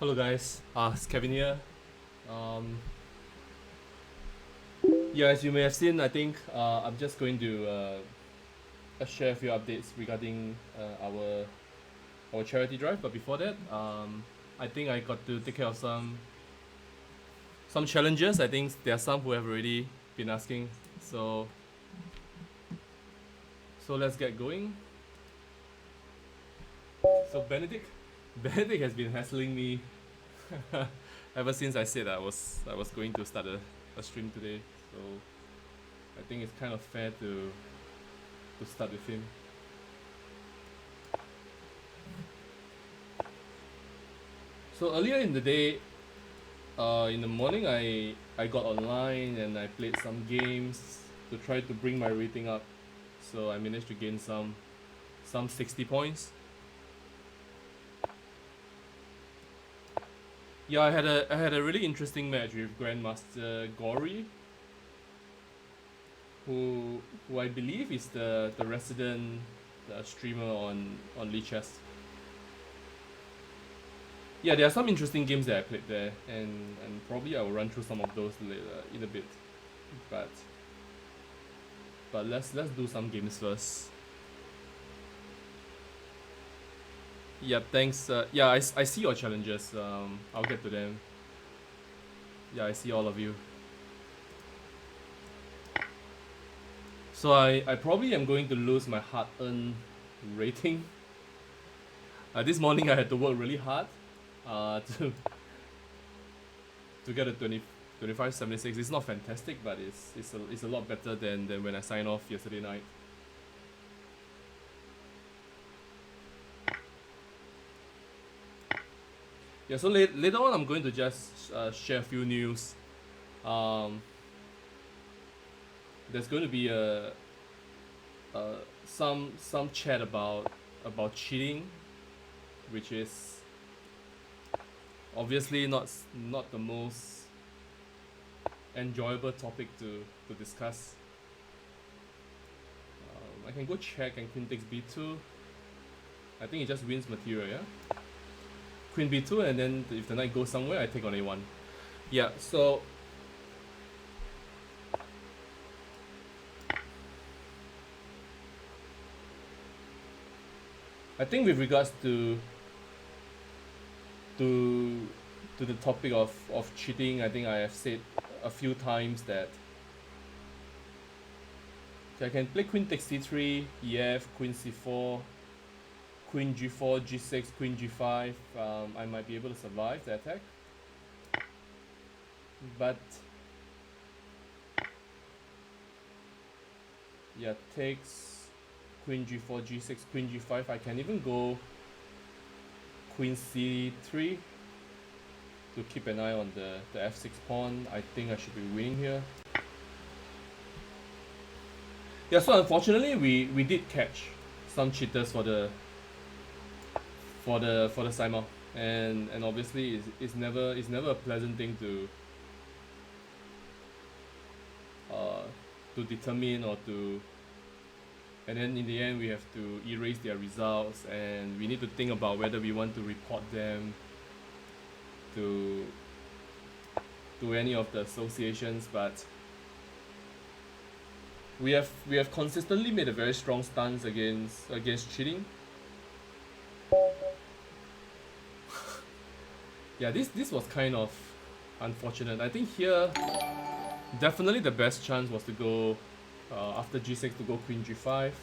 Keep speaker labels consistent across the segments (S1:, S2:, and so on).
S1: Hello guys, it's Kevin here. Um, yeah, as you may have seen, I think I'm just going to share a few updates regarding our charity drive. But before that, I think I got to take care of some challenges. I think there are some who have already been asking. So let's get going. So Benedict has been hassling me ever since I said I was going to start a stream today. So I think it's kind of fair to start with him. So earlier in the day, in the morning, I got online and I played some games to try to bring my rating up. So I managed to gain some 60 points. Yeah, I had a really interesting match with Grandmaster Gory, who I believe is the resident streamer on Lichess. Yeah, there are some interesting games that I played there, and probably I will run through some of those later in a bit. But let's do some games first. Yep, thanks. Yeah, I see your challenges. I'll get to them. Yeah, I see all of you. So I probably am going to lose my hard-earned rating. This morning I had to work really hard to get a 2576. It's not fantastic, but it's a lot better than when I signed off yesterday night. Yeah, so later on I'm going to just share a few news. There's going to be some chat about cheating, which is obviously not the most enjoyable topic to discuss. I can go check, and queen takes b2. I think it just wins material, yeah? Queen b2, and then if the knight goes somewhere, I take on a1. Yeah, so I think with regards to the topic of cheating, I think I have said a few times that I can play queen takes c3, ef, queen c4, queen g4, g6, queen g5. I might be able to survive the attack, but yeah, takes queen g4, g6, queen g5. I can even go queen c3 to keep an eye on the f6 pawn. I think I should be winning here. Yeah, so unfortunately we did catch some cheaters for the Simul, and obviously it's never a pleasant thing to determine or to, and then in the end we have to erase their results, and we need to think about whether we want to report them to any of the associations. But we have consistently made a very strong stance against cheating. Yeah, this was kind of unfortunate. I think here definitely the best chance was to go after g6 to go queen g5.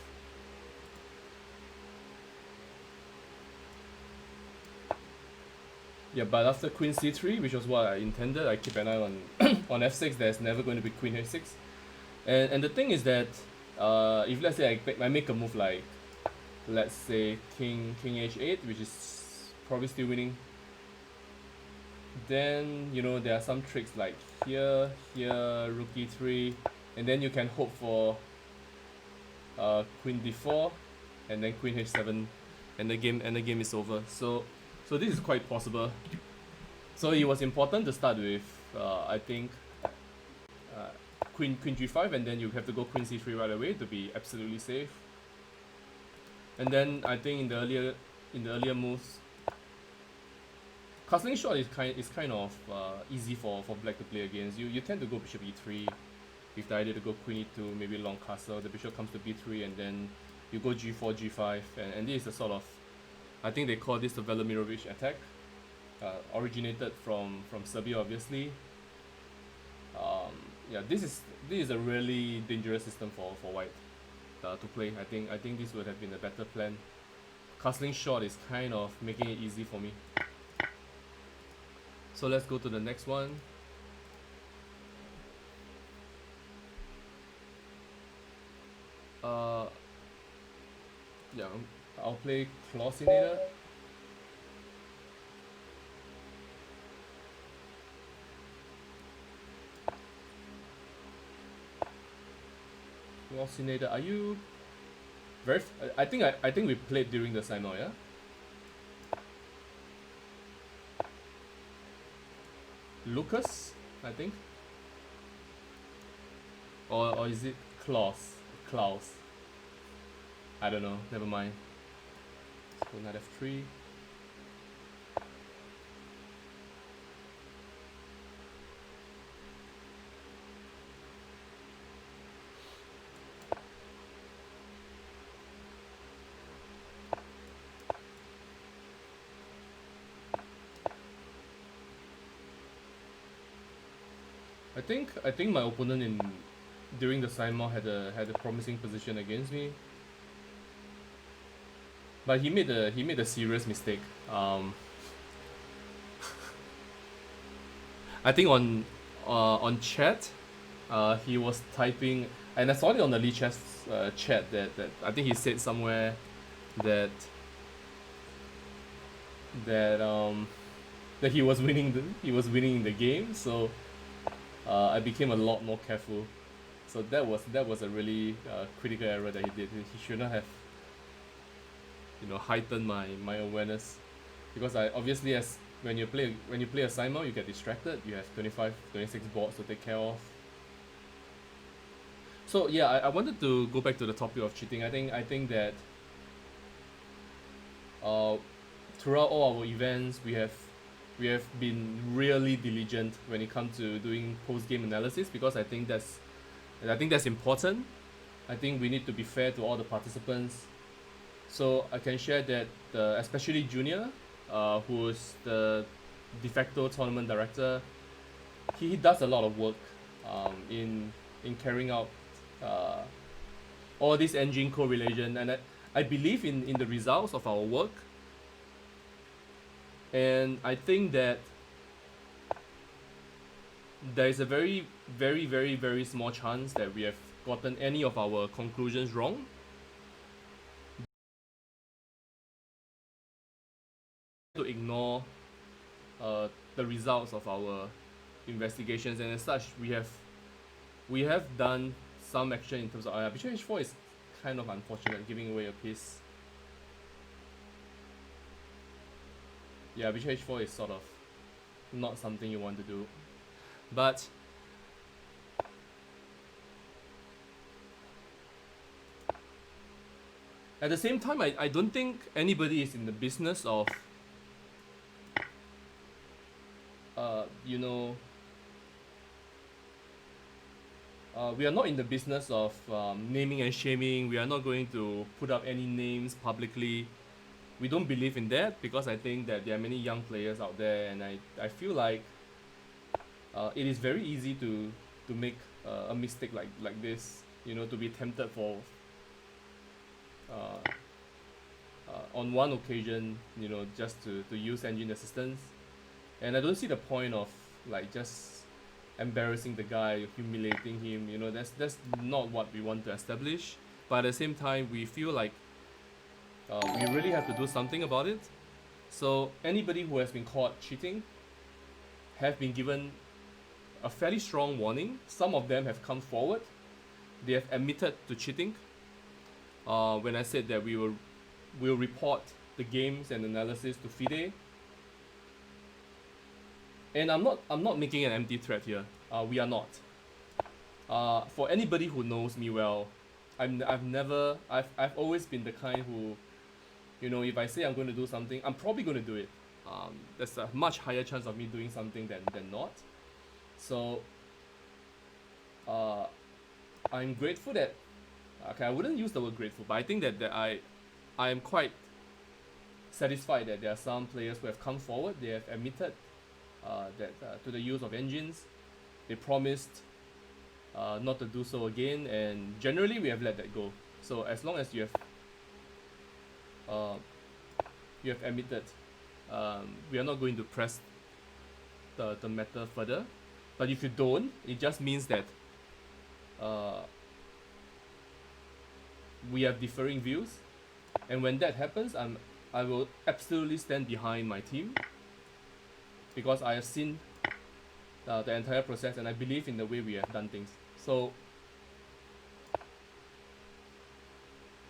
S1: Yeah, but after queen c3, which was what I intended, I keep an eye on on f6. There's never going to be queen h6, and the thing is that if let's say I make a move like, let's say king h8, which is probably still winning, then you know there are some tricks like here, rook e3, and then you can hope for queen d4 and then queen h7, and the game is over. So this is quite possible. So it was important to start with I think queen g5, and then you have to go queen c3 right away to be absolutely safe. And then I think in the earlier moves Castling shot is kind of easy for black to play against. You tend to go bishop e3 with the idea to go queen e2, maybe long castle. The bishop comes to b3 and then you go g4, g5, and this is the sort of, I think they call this the Velimirovic attack, originated from Serbia obviously. Yeah, this is a really dangerous system for white to play. I think this would have been a better plan. Castling shot is kind of making it easy for me. So let's go to the next one. Yeah, I'll play Clausinator. Clausinator, are you very? I think we played during the Simul, yeah. Lucas, I think, or is it Klaus? Klaus. I don't know. Never mind. Let's go knight f3. I think my opponent in during the Simul had a promising position against me, but he made a serious mistake. I think on chat, he was typing, and I saw it on the Lee Chess chat that I think he said somewhere that that that he was winning the game. So I became a lot more careful. So that was a really critical error that he did. He should not have heightened my awareness, because I obviously, as when you play a Simul, you get distracted. You have 25, 26 boards to take care of. So yeah, I wanted to go back to the topic of cheating. I think that uh, throughout all our events, we have been really diligent when it comes to doing post game analysis, because I think that's important. I think we need to be fair to all the participants. So I can share that especially Junior, who's the de facto tournament director, he does a lot of work in carrying out uh, all this engine correlation, and I believe in the results of our work. And I think that there is a very, very, very, very small chance that we have gotten any of our conclusions wrong. To ignore the results of our investigations, and as such, we have done some action in terms of bishop h4 is kind of unfortunate, giving away a piece. Yeah, bishop h4 is sort of not something you want to do, but at the same time, I don't think anybody is in the business of you know we are not in the business of naming and shaming. We are not going to put up any names publicly. We don't believe in that, because I think that there are many young players out there, and I feel like it is very easy to make a mistake like this, to be tempted for uh, on one occasion, just to use engine assistance. And I don't see the point of just embarrassing the guy, humiliating him. That's not what we want to establish. But at the same time, we feel like we really have to do something about it. So anybody who has been caught cheating have been given a fairly strong warning. Some of them have come forward. They have admitted to cheating. When I said that we'll report the games and analysis to FIDE. And I'm not making an empty threat here. We are not. For anybody who knows me well, I've always been the kind who, if I say I'm going to do something, I'm probably going to do it. there's a much higher chance of me doing something than not. So I'm grateful that, okay, I wouldn't use the word grateful, but I think that I am quite satisfied that there are some players who have come forward. They have admitted that to the use of engines. They promised not to do so again, and generally we have let that go. So as long as you have admitted, we are not going to press the matter further. But if you don't, it just means that we have differing views, and when that happens, I will absolutely stand behind my team because I have seen the entire process and I believe in the way we have done things. So,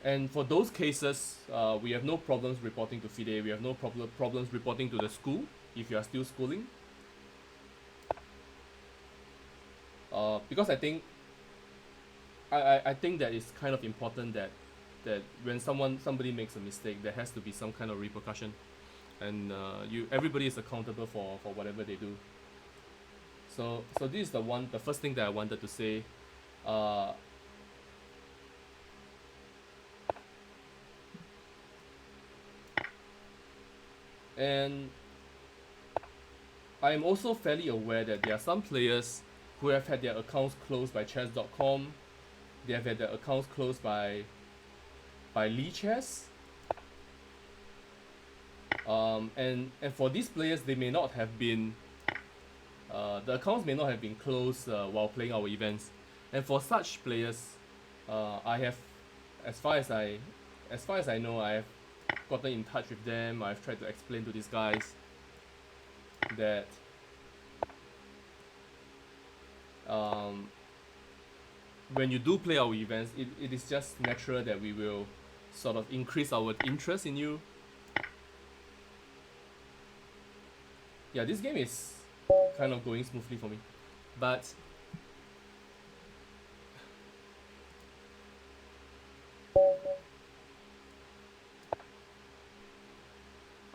S1: and for those cases, we have no problems reporting to FIDE. We have no problems reporting to the school if you are still schooling. Because I think I think that it's kind of important that when somebody makes a mistake, there has to be some kind of repercussion, and everybody is accountable for whatever they do. So this is the first thing that I wanted to say. And I am also fairly aware that there are some players who have had their accounts closed by chess.com. They have had their accounts closed by Lichess. And for these players, they may not have been the accounts may not have been closed while playing our events. And for such players, I have, as far as I know, I have gotten in touch with them. I've tried to explain to these guys that when you do play our events, it is just natural that we will sort of increase our interest in you. Yeah, this game is kind of going smoothly for me, but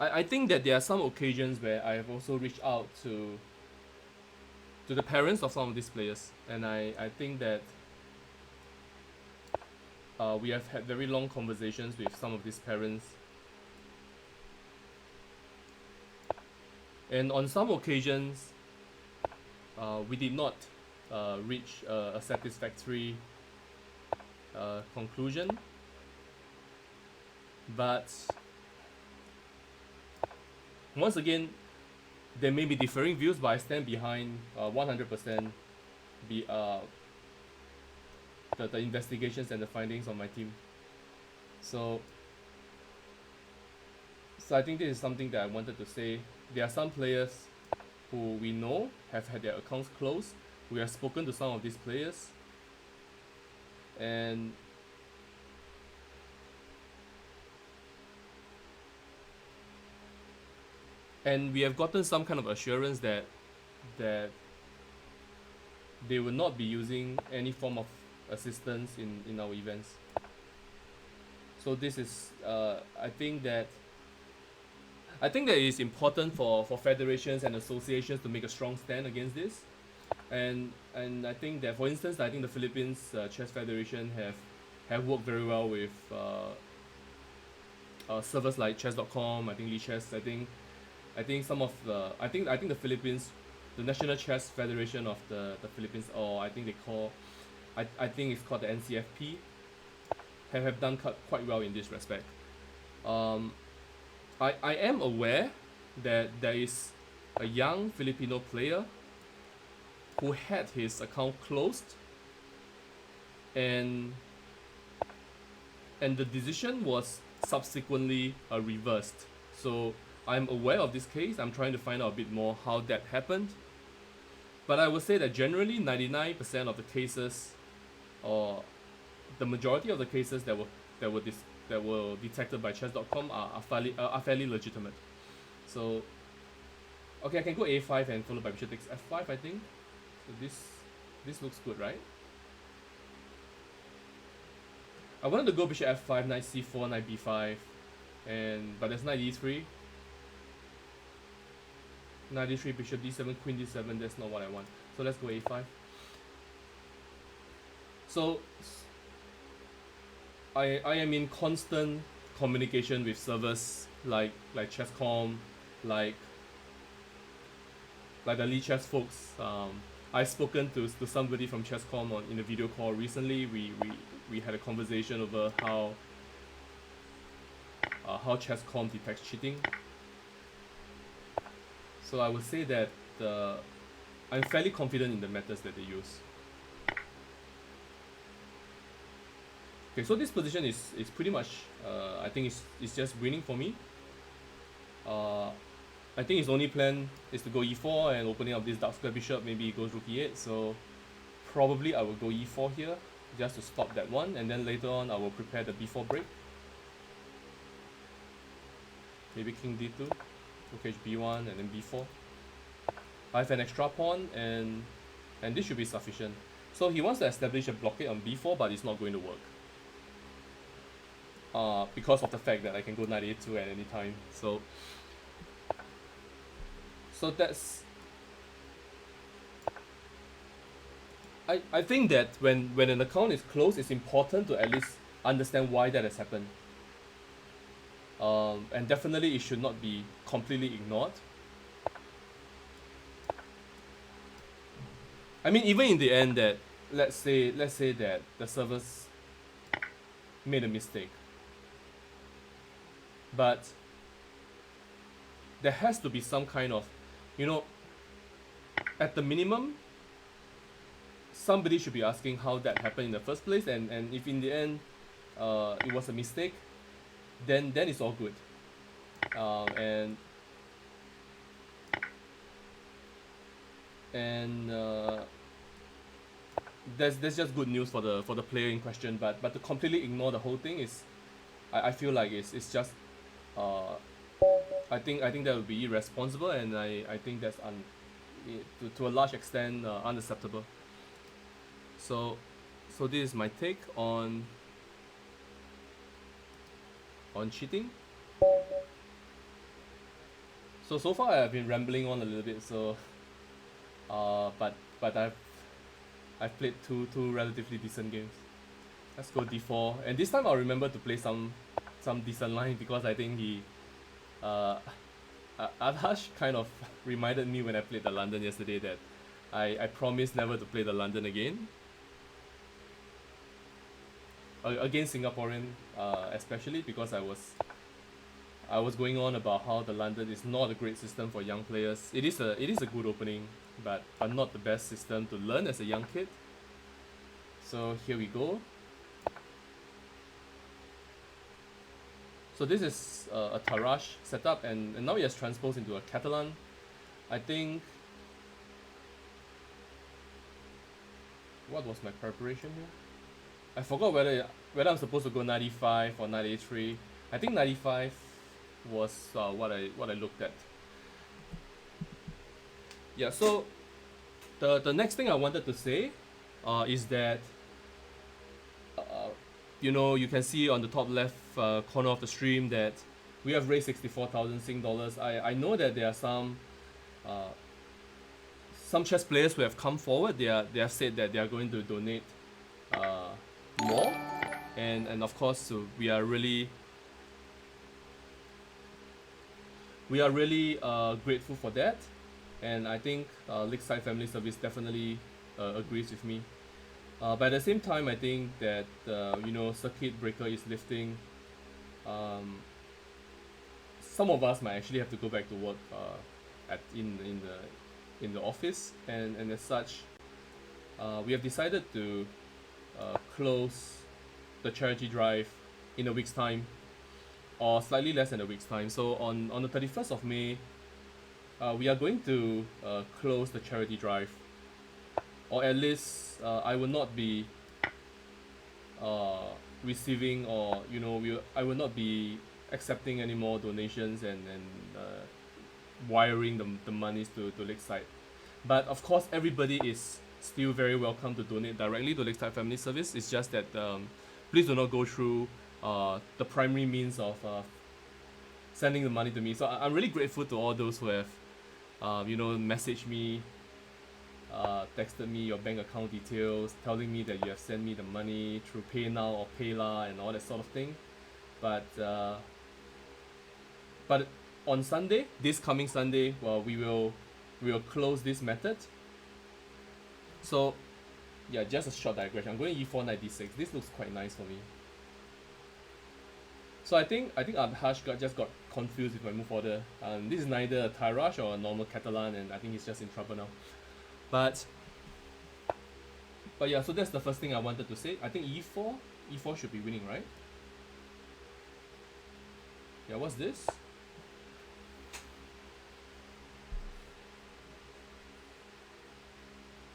S1: I think that there are some occasions where I have also reached out to the parents of some of these players, and I think that we have had very long conversations with some of these parents, and on some occasions we did not reach a satisfactory conclusion, but once again, there may be differing views, but I stand behind 100% the investigations and the findings of my team. So I think this is something that I wanted to say. There are some players who we know have had their accounts closed. We have spoken to some of these players, and we have gotten some kind of assurance that they will not be using any form of assistance in our events. So this is I think that it is important for federations and associations to make a strong stand against this, and I think that, for instance, I think the Philippines Chess Federation have worked very well with servers like chess.com. I think Lichess. I think some of the I think the Philippines, the National Chess Federation of the Philippines, or I think they call I think it's called the NCFP, have done quite well in this respect. I am aware that there is a young Filipino player who had his account closed, and the decision was subsequently reversed. So I'm aware of this case. I'm trying to find out a bit more how that happened. But I would say that generally 99% of the cases, or the majority of the cases that were detected by chess.com are fairly legitimate. So okay, I can go a5 and followed by bishop takes f5, I think. So this looks good, right? I wanted to go bishop f5, knight c4, knight b5, but there's knight e3. knight d3, bishop d7, queen d7. That's not what I want. So let's go a5. So I am in constant communication with servers like Chesscom, like the Lee Chess folks. I've spoken to somebody from Chesscom in a video call recently. We had a conversation over how Chesscom detects cheating. So I would say that I'm fairly confident in the methods that they use. Okay, so this position is pretty much I think it's just winning for me. I think his only plan is to go e4 and opening up this dark square bishop. Maybe he goes rook e8. So probably I will go e4 here just to stop that one, and then later on I will prepare the b4 break. Maybe king d2, rook h b1, and then b4. I have an extra pawn, and this should be sufficient. So he wants to establish a blockade on b4, but it's not going to work. Because of the fact that I can go knight a2 at any time. So that's... I think that when an account is closed, it's important to at least understand why that has happened. And definitely it should not be completely ignored. I mean, even in the end that, let's say that the servers made a mistake. But there has to be some kind of, at the minimum, somebody should be asking how that happened in the first place, and if in the end it was a mistake, then it's all good. That's just good news for the player in question. But to completely ignore the whole thing is, I feel like it's just I think that would be irresponsible, and I think that's to a large extent unacceptable. So this is my take on cheating. So far I've been rambling on a little bit. So but I've played two relatively decent games. Let's go d4, and this time I'll remember to play some decent line, because I think he Adhash kind of reminded me when I played the London yesterday that I promised never to play the London again. Against Singaporean, especially because I was going on about how the London is not a great system for young players. It is a good opening, but not the best system to learn as a young kid. So here we go. So this is a Tarrasch setup, and now he has transposed into a Catalan. I think... What was my preparation here? I forgot whether I'm supposed to go knight e5 or knight a3. I think knight e5 was what I looked at. Yeah, so the next thing I wanted to say is that you can see on the top left corner of the stream that we have raised 64,000 Sing dollars. I know that there are some chess players who have come forward. They have said that they are going to donate more, and of course we are really grateful for that, and I think Lakeside Family Service definitely agrees with me. But at the same time, I think that circuit breaker is lifting. Some of us might actually have to go back to work in the office, and as such, we have decided to close the charity drive in a week's time, or slightly less than a week's time. So on the 31st of May, we are going to close the charity drive, or at least I will not be receiving, or I will not be accepting any more donations and wiring the monies to Lakeside. But of course, everybody is still very welcome to donate directly to Lakeside Family Service. It's just that please do not go through the primary means of sending the money to me. So I'm really grateful to all those who have message me, texted me your bank account details, telling me that you have sent me the money through PayNow or PayLah and all that sort of thing. But on Sunday, this coming Sunday, well, we will close this method. So yeah, just a short digression. I'm going e4 96. This looks quite nice for me. So I think Abhash just got confused with my move order. This is neither a Tyrush or a normal Catalan, and I think he's just in trouble now. But yeah, so that's the first thing I wanted to say. I think e4 should be winning, right? Yeah, what's this?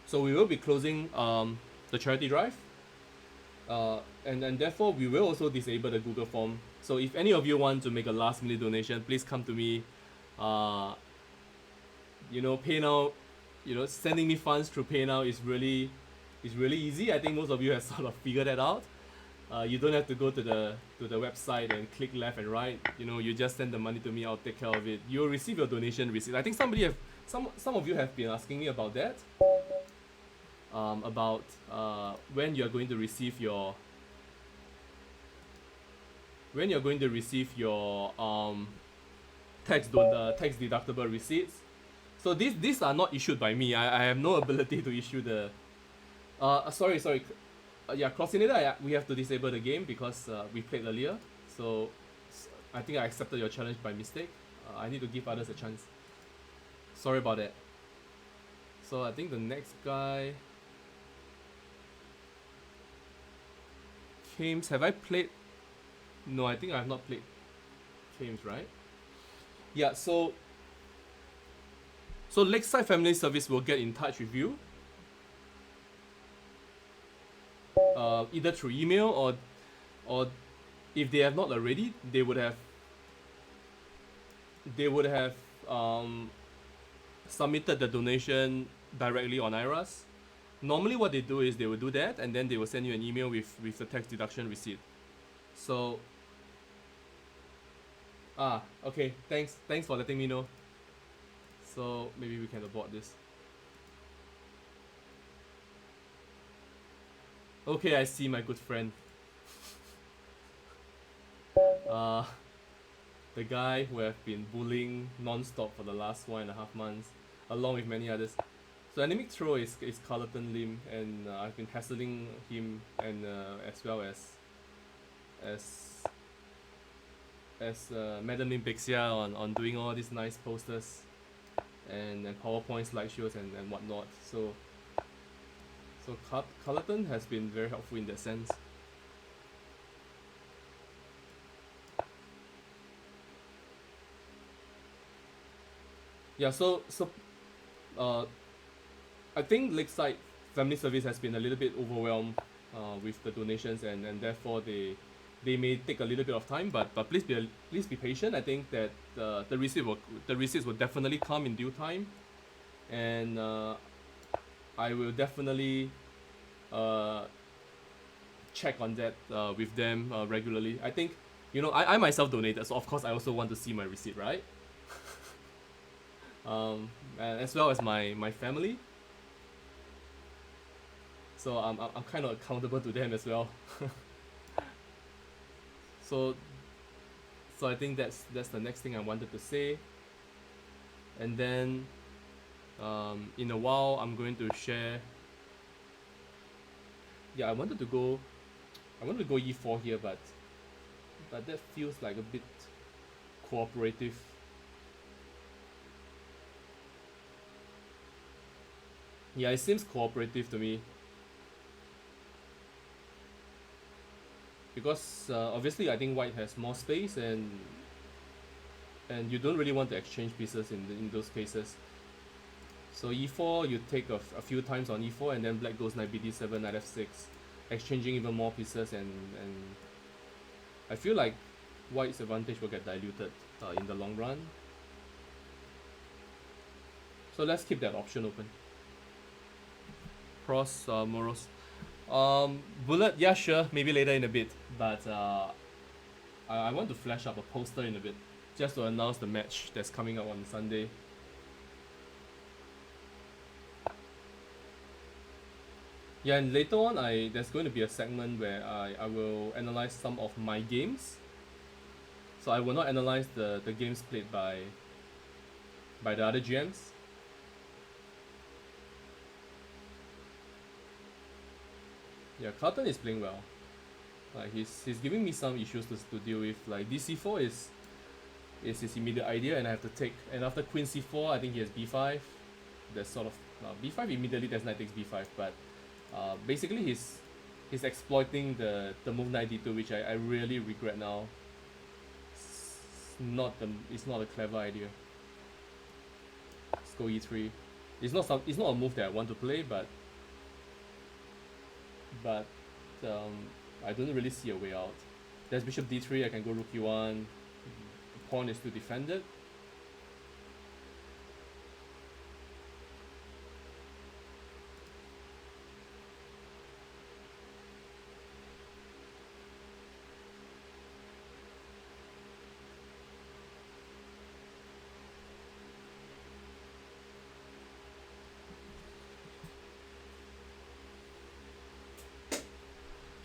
S1: So we will be closing the charity drive, and therefore we will also disable the Google form. So if any of you want to make a last-minute donation, please come to me. PayNow, sending me funds through PayNow is really easy. I think most of you have sort of figured that out. You don't have to go to the website and click left and right. You just send the money to me. I'll take care of it. You'll receive your donation receipt. I think some of you have been asking me about that. About when you're going to receive your tax deductible receipts. So these are not issued by me. I have no ability to issue the sorry Crossinator, we have to disable the game because we played earlier. So I think I accepted your challenge by mistake. I need to give others a chance. Sorry about that. So I think the next guy, Kames, have I played? No, I think I have not played Kames, right? Yeah, so Lakeside Family Service will get in touch with you, either through email or if they have not already, they would have submitted the donation directly on IRAS. Normally what they do is they will do that and then they will send you an email with the tax deduction receipt. So okay, thanks for letting me know. So maybe we can abort this. Okay, I see, my good friend. The guy who have been bullying non-stop for the last 1.5 months, along with many others. So Anemic Throw is Carlton Lim, and I've been hassling him, and as well as Madam Lim Bixia on doing all these nice posters and PowerPoint slideshows and whatnot. So Carlton has been very helpful in that sense. Yeah, so I think Lakeside Family Service has been a little bit overwhelmed with the donations, and therefore they may take a little bit of time, but please be patient. I think that the receipts will definitely come in due time, and I will definitely check on that with them regularly. I think I myself donated, so of course I also want to see my receipt, right? And as well as my family. So I'm kind of accountable to them as well. So I think that's the next thing I wanted to say. And then in a while I'm going to share. Yeah, I wanted to go e4 here, but that feels like a bit cooperative. Yeah, it seems cooperative to me. Because obviously I think white has more space, and you don't really want to exchange pieces in those cases. So e4, you take a few times on e4, and then black goes knight bd7, knight f6, exchanging even more pieces, and I feel like white's advantage will get diluted in the long run. So let's keep that option open. Pros, Moros. Bullet, yeah, sure, maybe later in a bit, but I want to flash up a poster in a bit, just to announce the match that's coming up on Sunday. Yeah, and later on, there's going to be a segment where I will analyze some of my games. So I will not analyze the games played by the other GMs. Yeah, Carlton is playing well. Like he's giving me some issues to deal with. Like DC4 is his immediate idea, and I have to take. And after Queen C4, I think he has B5. There's sort of B5 immediately. There's knight takes B5, but basically he's exploiting the move knight D2, which I really regret now. It's not a clever idea. Let's go E3. It's not a move that I want to play, but I don't really see a way out. There's bishop D3. I can go rook E1. The pawn is still defended.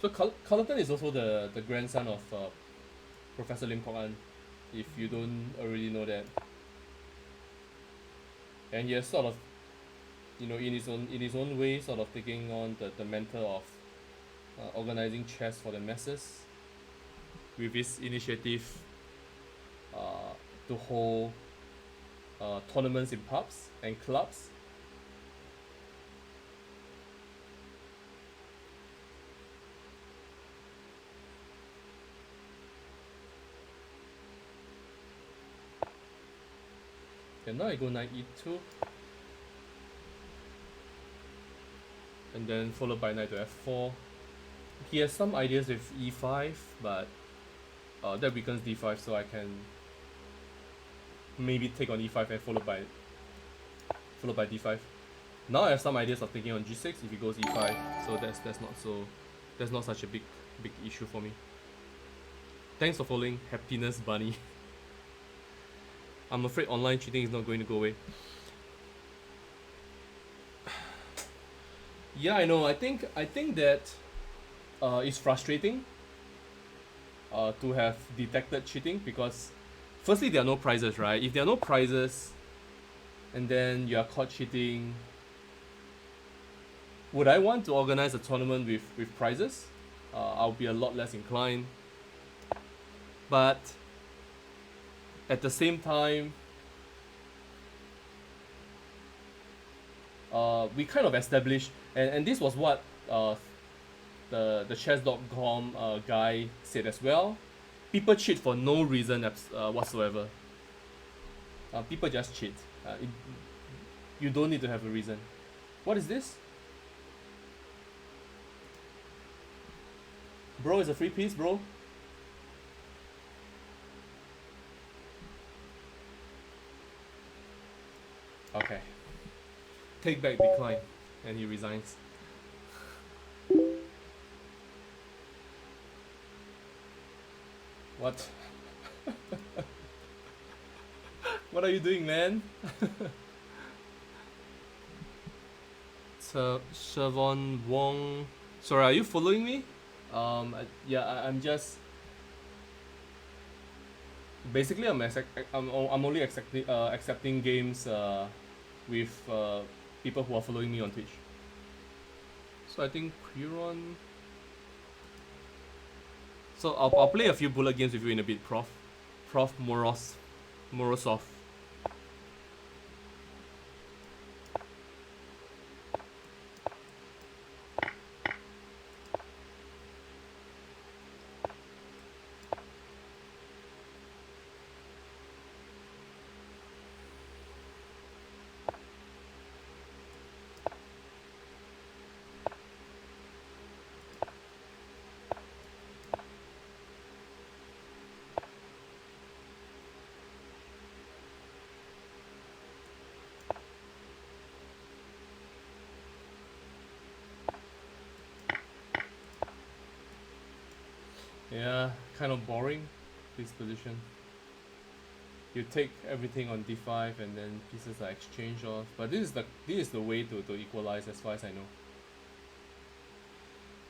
S1: So Carlton is also the grandson of Professor Lim Kok An, if you don't already know that. And he has sort of, in his own way, sort of taking on the mantle of organizing chess for the masses, with his initiative to hold tournaments in pubs and clubs. And now I go knight e2, and then followed by knight to f4. He has some ideas with e5, but that weakens d5, so I can maybe take on e5 and followed by d5. Now I have some ideas of taking on g6 if he goes e5, so that's not such a big issue for me. Thanks for following, Happiness Bunny. I'm afraid online cheating is not going to go away. Yeah, I know. I think that it's frustrating to have detected cheating, because firstly there are no prizes, right? If there are no prizes and then you are caught cheating, would I want to organize a tournament with prizes? I'll be a lot less inclined. But at the same time, we kind of established, and this was what the chess.com guy said as well. People cheat for no reason whatsoever. People just cheat. You don't need to have a reason. What is this? Bro, it's a free piece, bro. Okay. Take back, decline. And he resigns. What? What are you doing, man? So, Siobhan Wong. Sorry, are you following me? I'm just. Basically, I'm only accepting games with people who are following me on Twitch. So I think Quiron. So I'll play a few bullet games with you in a bit, Prof. Morozov. Yeah, kind of boring, this position. You take everything on d5 and then pieces are exchanged off. But this is the way to equalize as far as I know.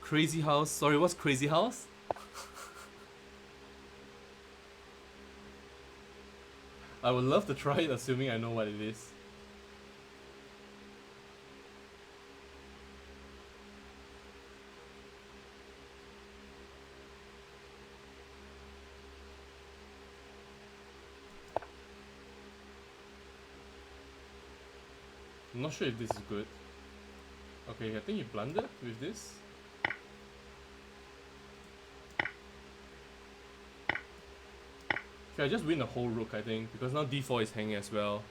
S1: Crazy house. Sorry, what's crazy house? I would love to try it, assuming I know what it is. I'm not sure if this is good. Okay, I think you blundered with this. Okay, I just win the whole rook, I think, because now d4 is hanging as well.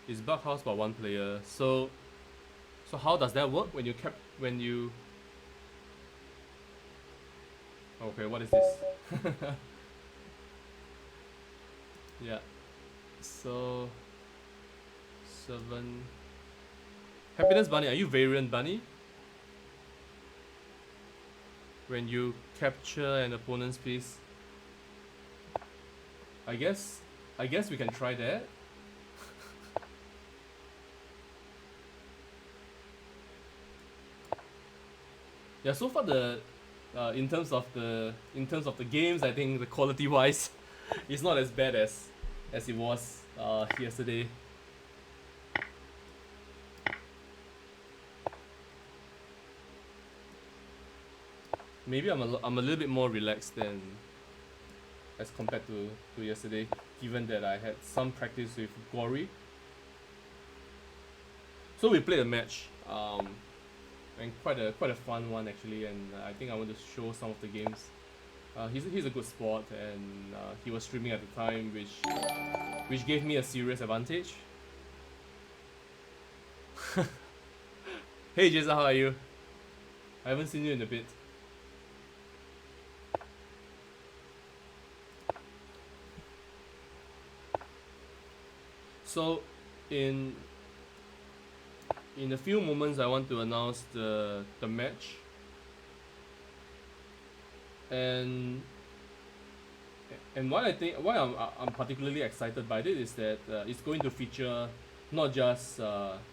S1: It's bug house by one player. So how does that work when you Okay, what is this? Yeah. So 7 Happiness Bunny, are you variant bunny? When you capture an opponent's piece. I guess we can try that. Yeah, so far the in terms of the games, I think the quality wise it's not as bad as it was yesterday. Maybe I'm a little bit more relaxed than as compared to yesterday, given that I had some practice with Gory. So we played a match, and quite a fun one actually, and I think I want to show some of the games. He's a good sport, and he was streaming at the time, which gave me a serious advantage. Hey Jason, how are you? I haven't seen you in a bit. So, in a few moments, I want to announce the match, and why I'm particularly excited by it is that it's going to feature not just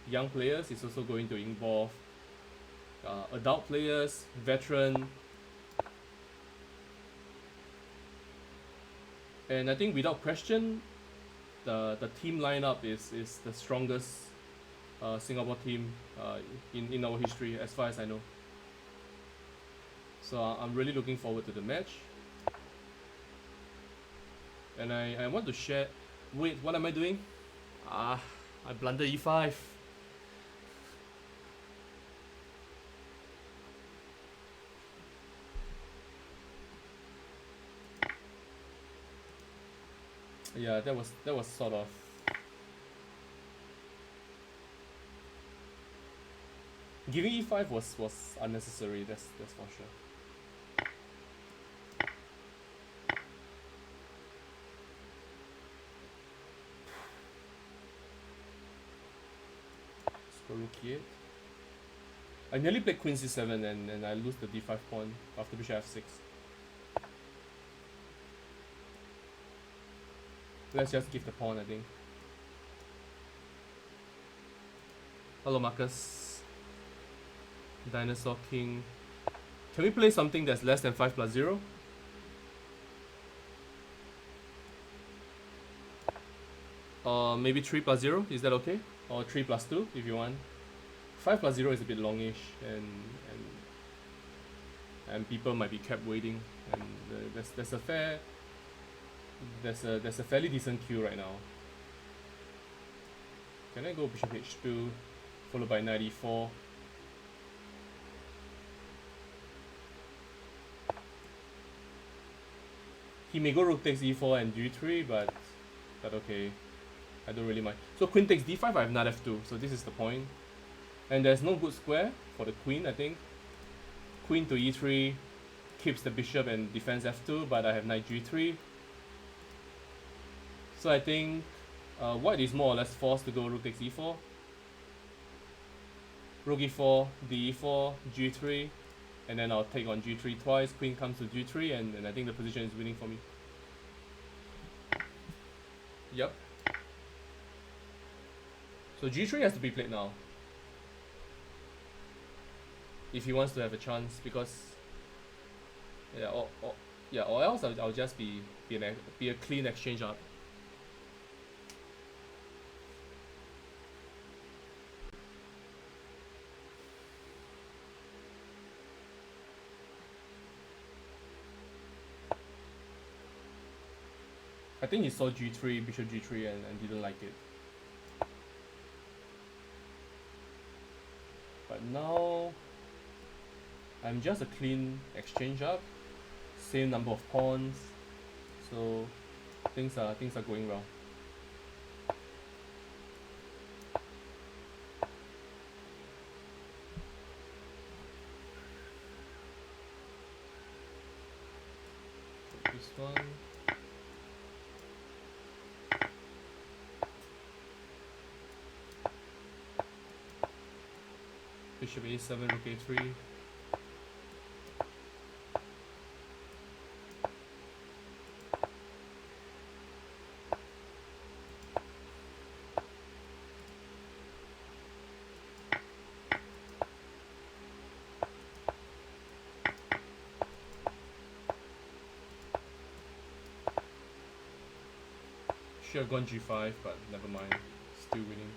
S1: young players. It's also going to involve adult players, veteran, and I think without question, the team lineup is the strongest Singapore team in our history, as far as I know. So I'm really looking forward to the match, and I want to share. Wait, what am I doing? I blunder e5. Yeah, that was sort of. Giving e5 was unnecessary. That's for sure. Let's go rook e8. I nearly played queen c7 and I lose the d5 pawn after bishop f6. Let's just give the pawn, I think. Hello, Marcus. Dinosaur King. Can we play something that's less than 5 plus 0? Maybe 3 plus 0, is that okay? Or 3 plus 2 if you want. 5 plus 0 is a bit longish, and people might be kept waiting, and there's a fairly decent queue right now. Can I go bishop h2 followed by knight e4? He may go rook takes e4 and g3, but okay, I don't really mind. So queen takes d5, I have knight f2, so this is the point. And there's no good square for the queen, I think. Queen to e3 keeps the bishop and defends f2, but I have knight g3. So I think white is more or less forced to go rook takes e4. Rook e4, d4, g3, and then I'll take on g3 twice. Queen comes to g3, and I think the position is winning for me. Yep. So g3 has to be played now. if he wants to have a chance, because yeah, or else I'll just be a clean exchange up. I think he saw G3, Bishop G3, and didn't like it. But now I'm just a clean exchange up, same number of pawns, so things are going well. This one. Bishop A7, Rook A3. Should have gone G5, but never mind. Still winning.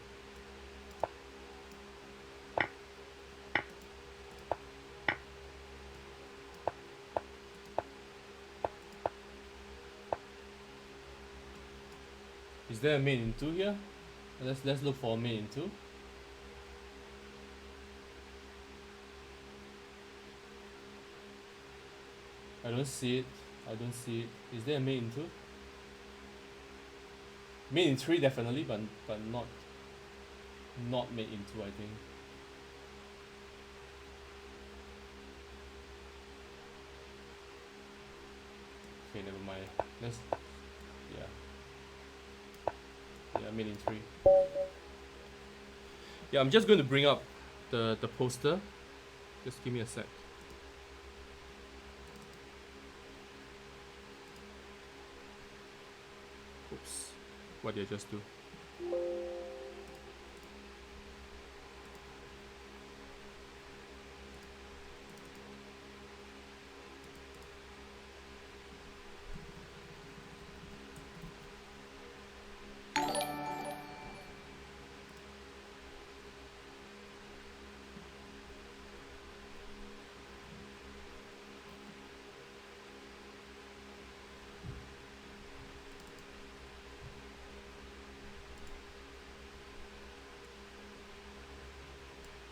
S1: Is there a mate in 2 here? Let's look for a mate in 2. I don't see it. Is there a mate in 2? Mate in 3 definitely, but not mate in 2, I think. Okay, never mind. Let's yeah, mate in 3. Yeah, I'm just going to bring up the poster. Just give me a sec. Oops. What did I just do?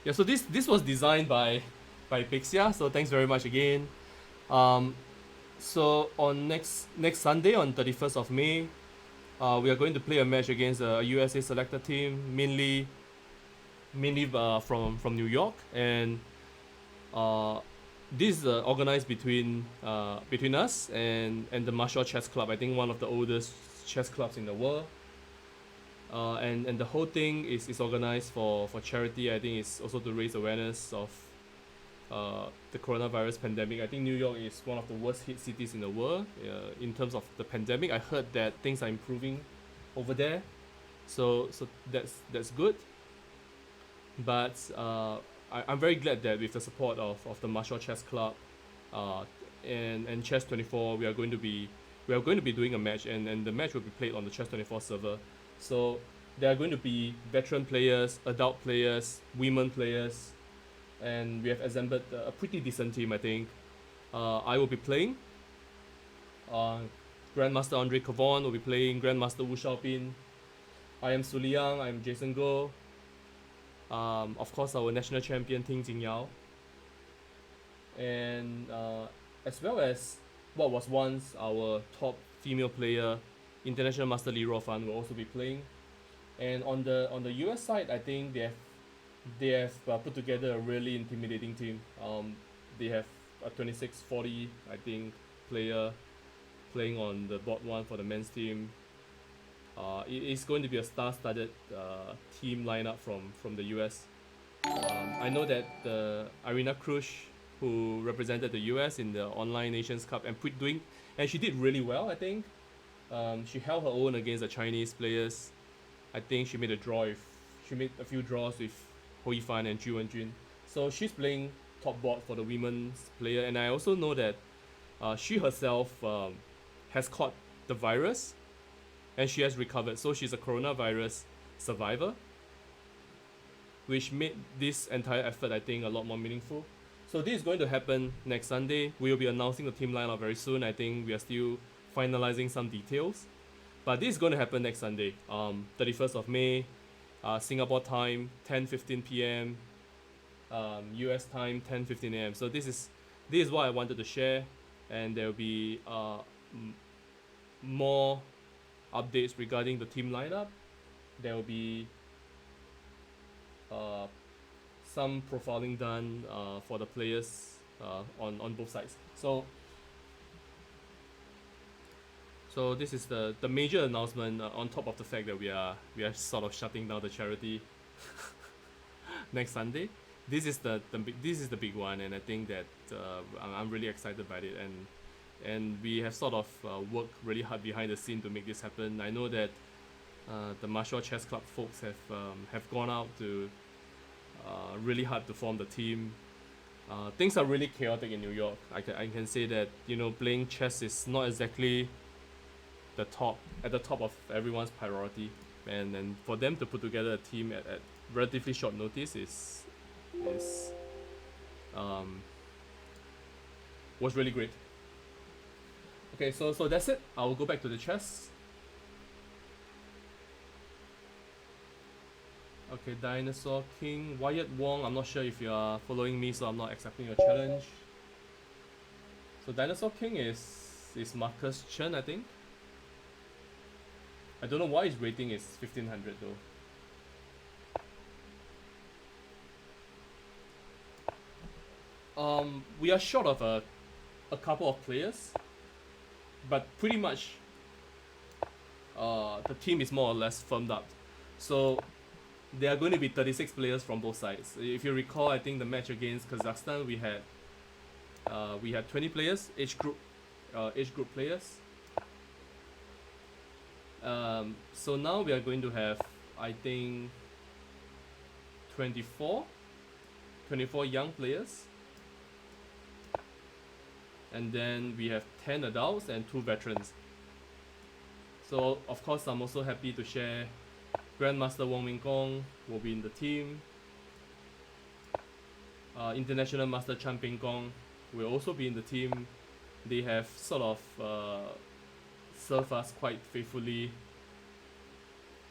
S1: Yeah, so this was designed by Pixia, so thanks very much again. So on next Sunday, on 31st of May, we are going to play a match against a USA selected team, mainly from New York, and this is organized between us and the Marshall Chess Club. I think one of the oldest chess clubs in the world. And the whole thing is organized for charity. I think it's also to raise awareness of the coronavirus pandemic. I think New York is one of the worst hit cities in the world in terms of the pandemic. I heard that things are improving over there, so that's good. But I'm very glad that with the support of the Marshall Chess Club and Chess 24, we are going to be doing a match, and the match will be played on the Chess 24 server. So there are going to be veteran players, adult players, women players, and we have assembled a pretty decent team, I think. I will be playing. Grandmaster Andre Cavon will be playing. Grandmaster Wu Xiaopin. I am Su Liang. I'm Jason Goh. Of course, our national champion Ting Jingyao. And as well as what was once our top female player, International Master Li Ruofan, will also be playing. And on the US side, I think they have put together a really intimidating team. They have a 26-40, I think, player playing on the board 1 for the men's team. It is going to be a star-studded team lineup from the US. I know that Irina Krush, who represented the US in the Online Nations Cup and she did really well, I think. She held her own against the Chinese players. I think she made a few draws with Ho Yifan and Zhu Wenjun. So she's playing top board for the women's player, and I also know that she herself has caught the virus and she has recovered. So she's a coronavirus survivor, which made this entire effort, I think, a lot more meaningful. So this is going to happen next Sunday. We will be announcing the team lineup very soon. I think we are still finalizing some details, but this is going to happen next Sunday, 31st of May, Singapore time, 10:15 p.m. US time, 10:15 a.m. So this is what I wanted to share, and there will be more updates regarding the team lineup. There will be some profiling done for the players on both sides. So this is the major announcement on top of the fact that we are sort of shutting down the charity next Sunday. This is the big one, and I think that I'm really excited about it, and we have sort of worked really hard behind the scene to make this happen. I know that the Marshall Chess Club folks have gone out to really hard to form the team. Things are really chaotic in New York. I can say that, playing chess is not exactly at the top of everyone's priority, and for them to put together a team at relatively short notice was really great. Okay, so that's it. I will go back to the chess. Okay, Dinosaur King, Wyatt Wong. I'm not sure if you are following me, so I'm not accepting your challenge. So Dinosaur King is Marcus Chen, I think. I don't know why his rating is 1500 though. We are short of a couple of players, but pretty much the team is more or less firmed up. So there are going to be 36 players from both sides. If you recall, I think the match against Kazakhstan, we had 20 players, age group players. So now we are going to have, I think, 24 young players, and then we have 10 adults and 2 veterans. So of course I'm also happy to share Grandmaster Wong Ming Kong will be in the team. International Master Chan Ping Kong will also be in the team. They have sort of served us quite faithfully,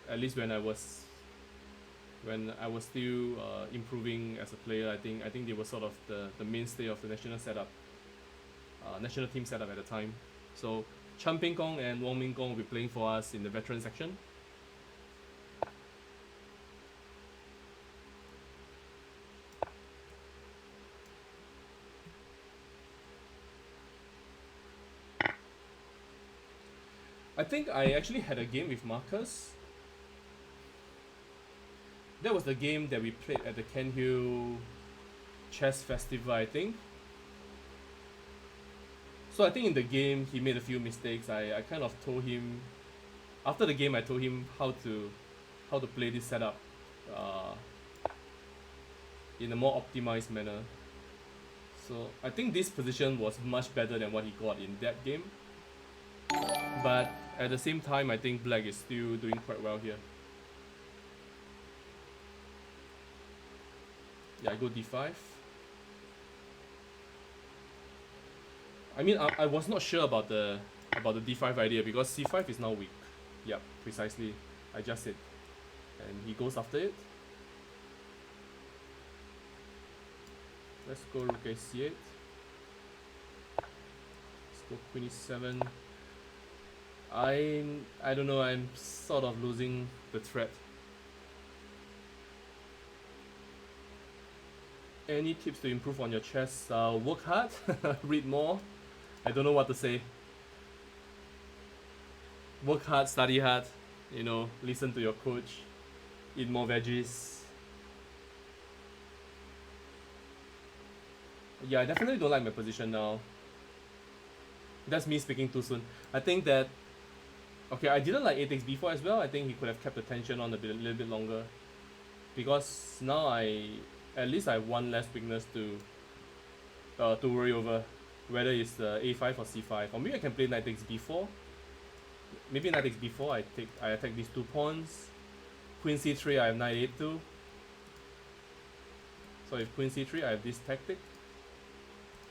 S1: at least when I was still improving as a player. I think they were sort of the mainstay of the national team setup at the time. So Chan Ping Kong and Wong Ming Kong will be playing for us in the veteran section. I think I actually had a game with Marcus. That was the game that we played at the Ken Hill Chess Festival, I think. So I think in the game he made a few mistakes. I kind of told him, after the game I told him how to play this setup in a more optimized manner. So I think this position was much better than what he got in that game. But at the same time, I think Black is still doing quite well here. Yeah, I go d5. I mean, I was not sure about the d5 idea because c5 is now weak. Yep, precisely. I just said. And he goes after it. Let's go rook a8. Let's go queen e7. I don't know, I'm sort of losing the thread. Any tips to improve on your chess? Work hard, read more. I don't know what to say. Work hard, study hard, listen to your coach, eat more veggies. Yeah, I definitely don't like my position now. That's me speaking too soon. I think that, okay, I didn't like a takes b4 as well. I think he could have kept the tension on a little bit longer, because now at least I have one less weakness to to worry over whether it's a5 or c5. Or maybe I can play knight takes b4. Maybe knight takes b4. I attack these 2 pawns. Queen c3. I have knight a2. So if queen c3, I have this tactic.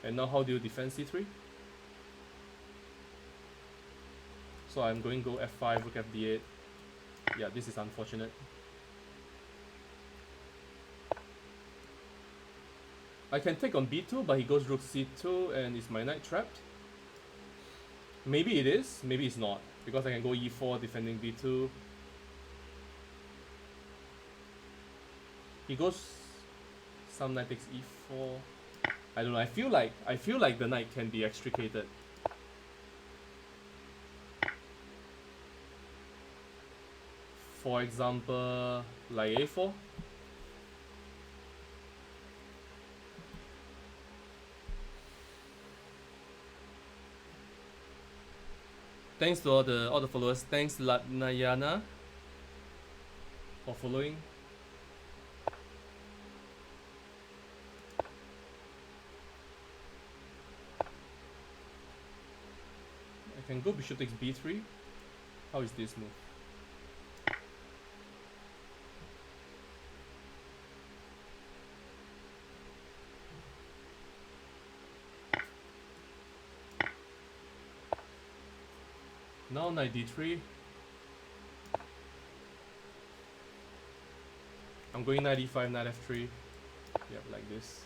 S1: And now how do you defend c3? So I'm going to go f5, rook fd8. Yeah, this is unfortunate. I can take on b2, but he goes rook c2, and is my knight trapped? Maybe it is, maybe it's not, because I can go e4 defending b2. He goes some knight takes e4. I don't know. I feel like the knight can be extricated. For example, like a4. Thanks to all the followers. Thanks Latnayana for following. I can go bishop takes b3. How is this move? Now knight d3. I'm going knight e5, knight f3. Yep, like this.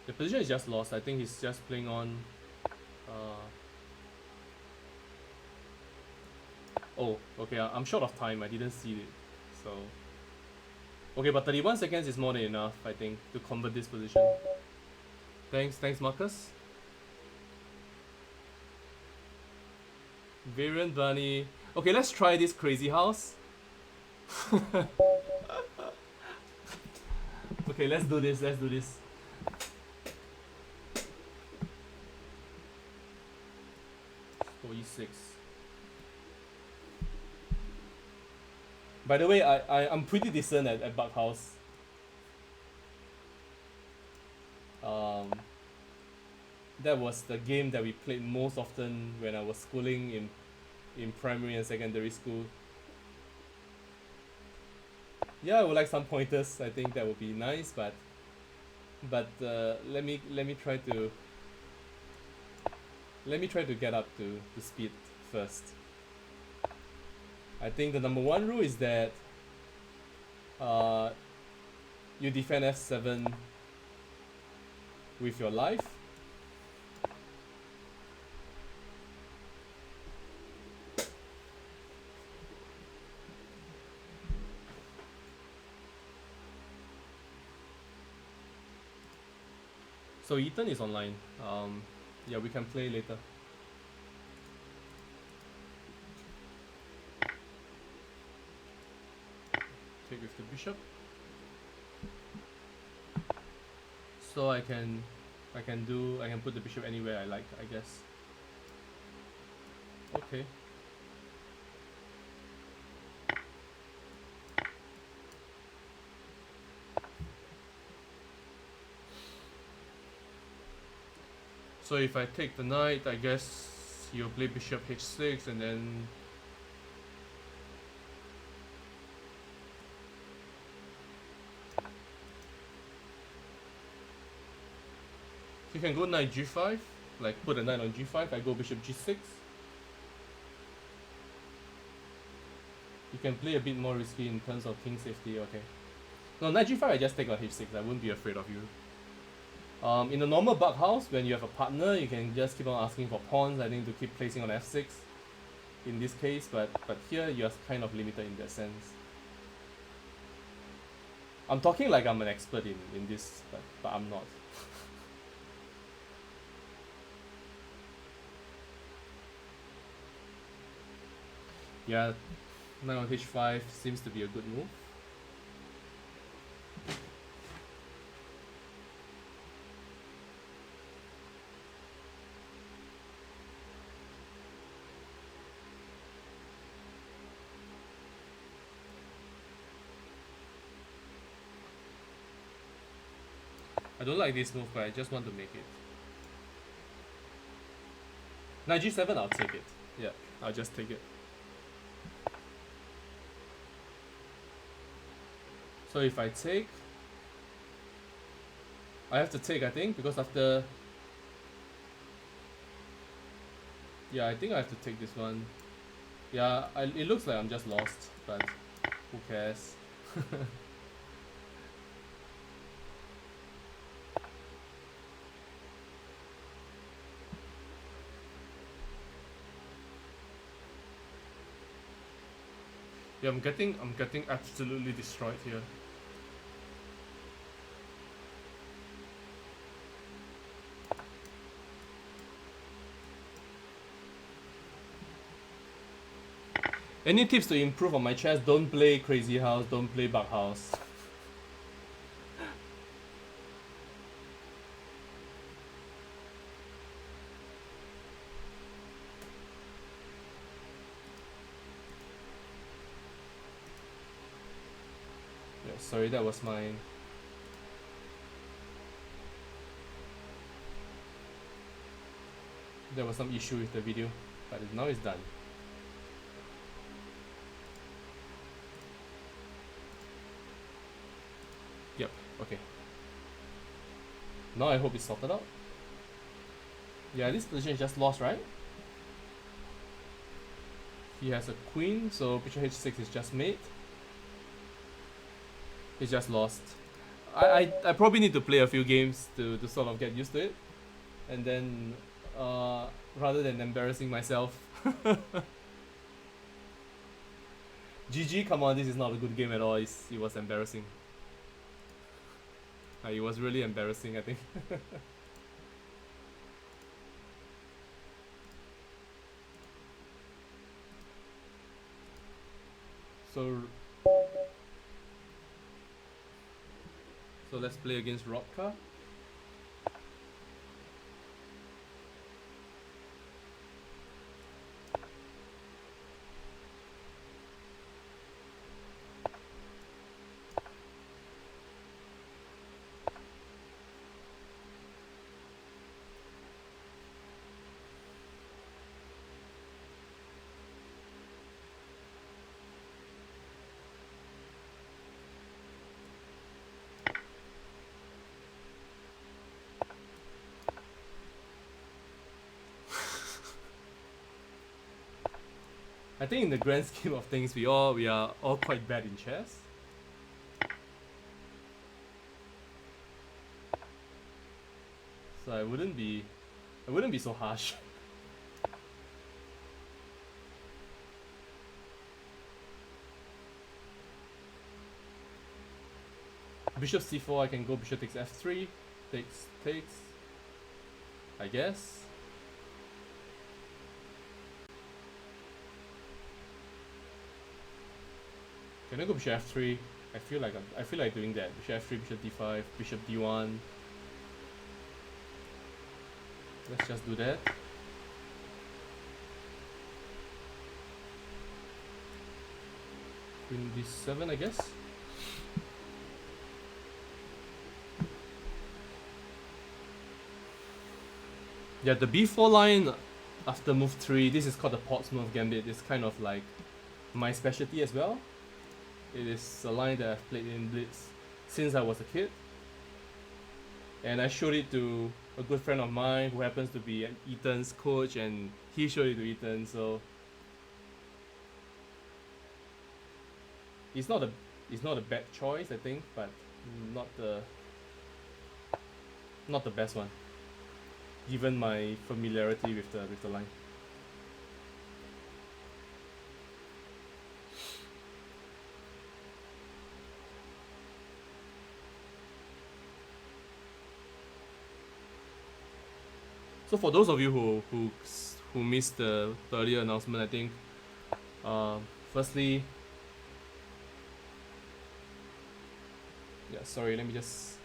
S1: The position is just lost. I think he's just playing on. Oh, okay. I'm short of time. I didn't see it. So. Okay, but 31 seconds is more than enough, I think, to convert this position. Thanks, Marcus. Variant Bunny. Okay, let's try this crazy house. Okay, let's do this. E6. By the way, I'm pretty decent at bug house. That was the game that we played most often when I was schooling in primary and secondary school. Yeah, I would like some pointers. I think that would be nice, but let me try to get up to speed first. I think the number 1 rule is that you defend f7 with your life. So Ethan is online. Yeah, we can play later. Take with the bishop. So I can put the bishop anywhere I like, I guess. Okay. So if I take the knight, I guess you'll play bishop h6 and then you can go knight g5, like put a knight on g5, I go bishop g6. You can play a bit more risky in terms of king safety, okay. No, knight g5 I just take on h6, I wouldn't be afraid of you. In a normal bug house, when you have a partner, you can just keep on asking for pawns, I think, to keep placing on f6 in this case, but here you're kind of limited in that sense. I'm talking like I'm an expert in this, but I'm not. Yeah, knight on h5 seems to be a good move. I don't like this move, but I just want to make it. Knight G7, I'll take it. Yeah, I'll just take it. So if I take, I have to take, I think, because after, yeah, I think I have to take this one. Yeah, it looks like I'm just lost, but who cares? Yeah, I'm getting absolutely destroyed here. Any tips to improve on my chess? Don't play Crazy House, don't play Bug House. Yeah, sorry, that was my... There was some issue with the video, but now it's done. Yep, okay. Now I hope it's sorted out. Yeah, this position is just lost, right? He has a queen, so bishop h6 is just mate. He's just lost. I probably need to play a few games to sort of get used to it. And then, rather than embarrassing myself. GG, come on, this is not a good game at all. It was embarrassing. It was really embarrassing, I think. So let's play against Rodka. I think in the grand scheme of things, we are all quite bad in chess. So I wouldn't be so harsh. Bishop c4, I can go bishop takes f3, takes, I guess. Can I go bishop f3? I feel like doing that. Bishop f3, bishop d5, bishop d1. Let's just do that. Queen d7, I guess. Yeah, the b4 line after move 3, this is called the Portsmouth Gambit. It's kind of like my specialty as well. It is a line that I've played in Blitz since I was a kid. And I showed it to a good friend of mine who happens to be Ethan's coach, and he showed it to Ethan, so it's not a bad choice, I think, but not the best one, given my familiarity with the line. So for those of you who missed the earlier announcement, I think, firstly, yeah, sorry, let me just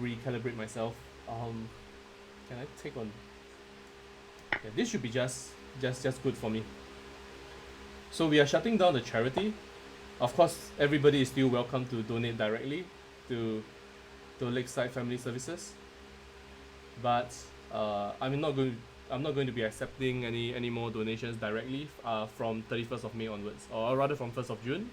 S1: recalibrate myself. Can I take on? Yeah, this should be just good for me. So we are shutting down the charity. Of course, everybody is still welcome to donate directly to to Lakeside Family Services. But I'm not going to be accepting any more donations directly from 31st of May onwards, or rather from 1st of June.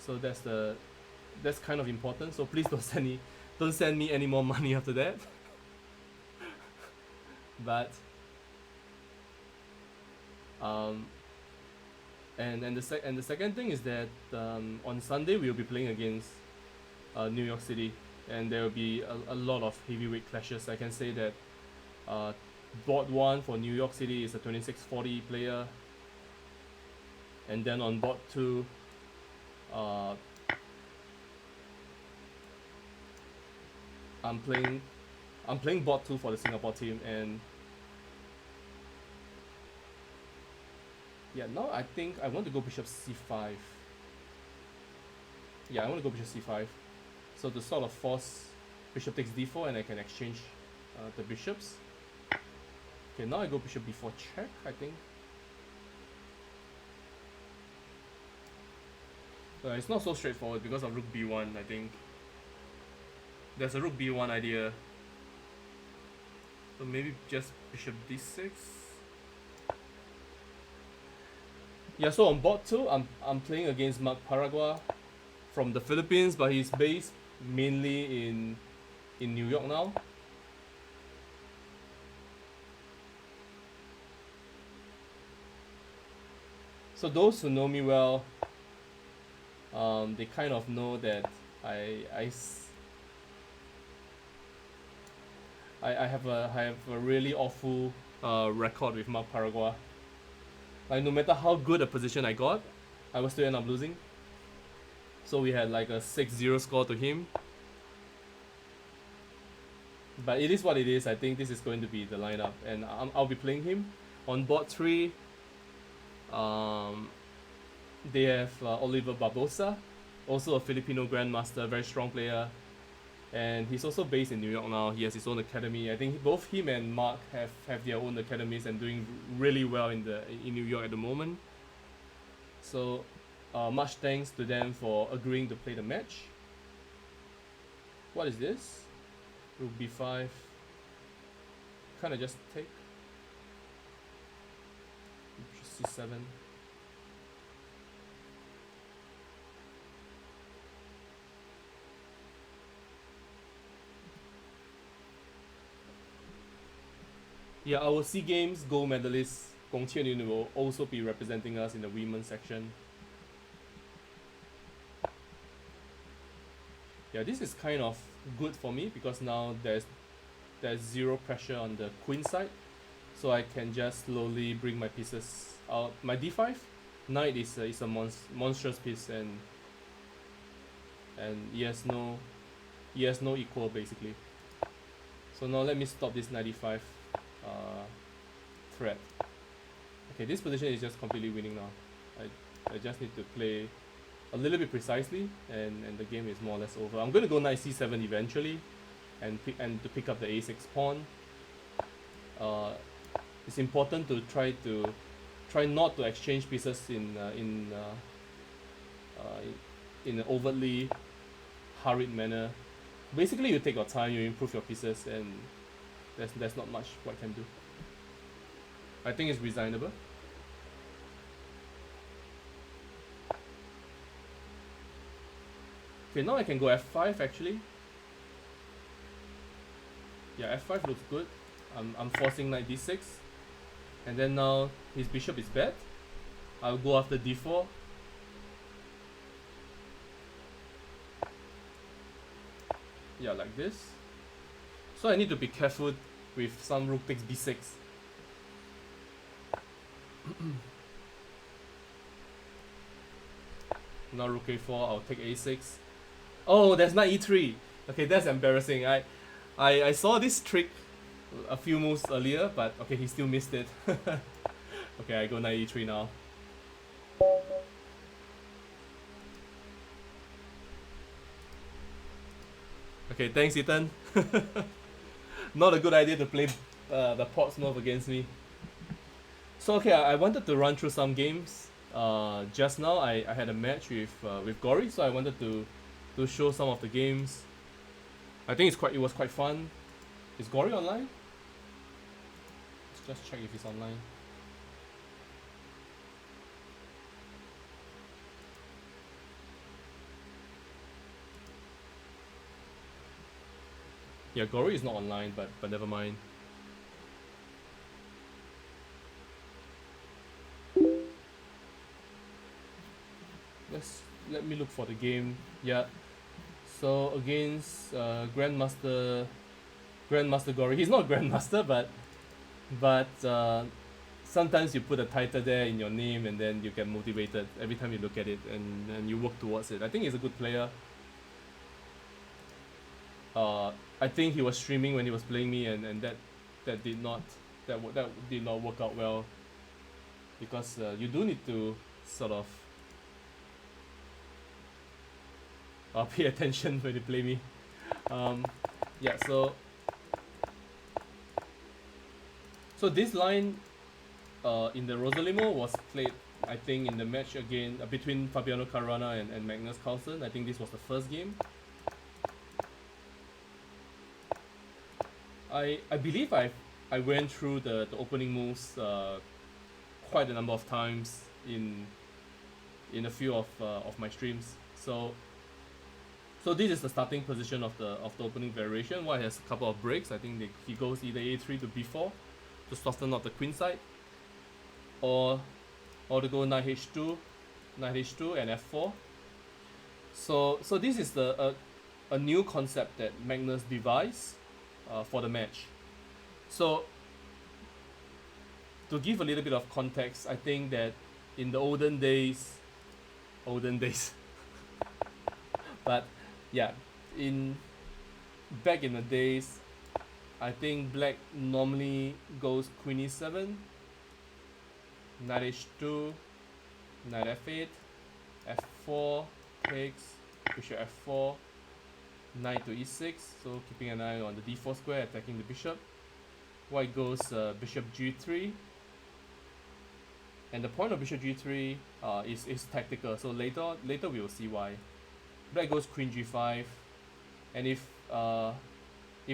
S1: So that's kind of important. So please don't send me any more money after that. But and the second thing is that on Sunday we'll be playing against New York City, and there will be a lot of heavyweight clashes. I can say that board 1 for New York City is a 2640 player, and then on board 2 I'm playing board 2 for the Singapore team. And yeah, now I think I want to go bishop c5. Yeah, I want to go bishop c5, so to sort of force bishop takes d4, and I can exchange the bishops. Okay, now I go bishop b4 check, I think. It's not so straightforward because of rook b1, I think. There's a rook b1 idea. So maybe just bishop d6. Yeah, so on board 2, I'm playing against Mark Paragua from the Philippines, but he's based mainly in New York now. So those who know me well, they kind of know that I have a really awful record with Mark Paragua. Like, no matter how good a position I got, I will still end up losing. So we had like a 6-0 score to him. But it is what it is. I think this is going to be the lineup, and I'll be playing him. On board 3, they have Oliver Barbosa, also a Filipino grandmaster, very strong player. And he's also based in New York now. He has his own academy. I think both him and Mark have their own academies and doing really well in New York at the moment. So much thanks to them for agreeing to play the match. What is this? Rook b5. Kind of just take. c7. Yeah, our SEA Games gold medalist Gong Qianyun will also be representing us in the women's section. Yeah, this is kind of good for me because now there's zero pressure on the queen side, so I can just slowly bring my pieces out. My d5 knight is a monstrous piece, and he has no equal basically. So now let me stop this 95 threat. Okay, this position is just completely winning now. I just need to play a little bit precisely, and the game is more or less over. I'm going to go knight c7 eventually, and to pick up the a6 pawn. It's important to try not to exchange pieces in an overtly hurried manner. Basically, you take your time, you improve your pieces, and there's not much what can do. I think it's resignable. Okay, now I can go f5 actually. Yeah, f5 looks good. I'm forcing knight d6, and then now his bishop is bad. I'll go after d4. Yeah, like this. So I need to be careful with some rook takes b6. Now rook a4, I'll take a6. Oh, there's knight e3. Okay, that's embarrassing. I saw this trick a few moves earlier, but okay, he still missed it. Okay, I go knight e3 now. Okay, thanks Ethan. Not a good idea to play the Portsmouth against me. So okay, I wanted to run through some games. Just now I had a match with Gory, so I wanted to show some of the games. I think it was quite fun. Is Gory online? Let's just check if he's online. Yeah, Gory is not online, but never mind. Let me look for the game. Yeah. So against Grandmaster Gory. He's not Grandmaster, but sometimes you put a title there in your name and then you get motivated every time you look at it and you work towards it. I think he's a good player. I think he was streaming when he was playing me, and that did not work out well, because you do need to sort of pay attention when you play me. Yeah, so this line in the Rosalimo was played, I think, in the match again between Fabiano Caruana and Magnus Carlsen. I think this was the first game. I believe I went through the opening moves quite a number of times in a few of my streams. So this is the starting position of the opening variation. White has a couple of breaks. I think he goes either a3 to b4 to soften up the queen side, or to go knight h2 and f4. So this is a new concept that Magnus devised for the match. So to give a little bit of context, I think that in the olden days but yeah, back in the days, I think black normally goes queen e7, knight h2, knight f8, f4 takes, bishop f4, knight to e6, so keeping an eye on the d4 square, attacking the bishop. White goes bishop g3, and the point of bishop g3 is tactical, so later we will see why. Black goes queen g5, and if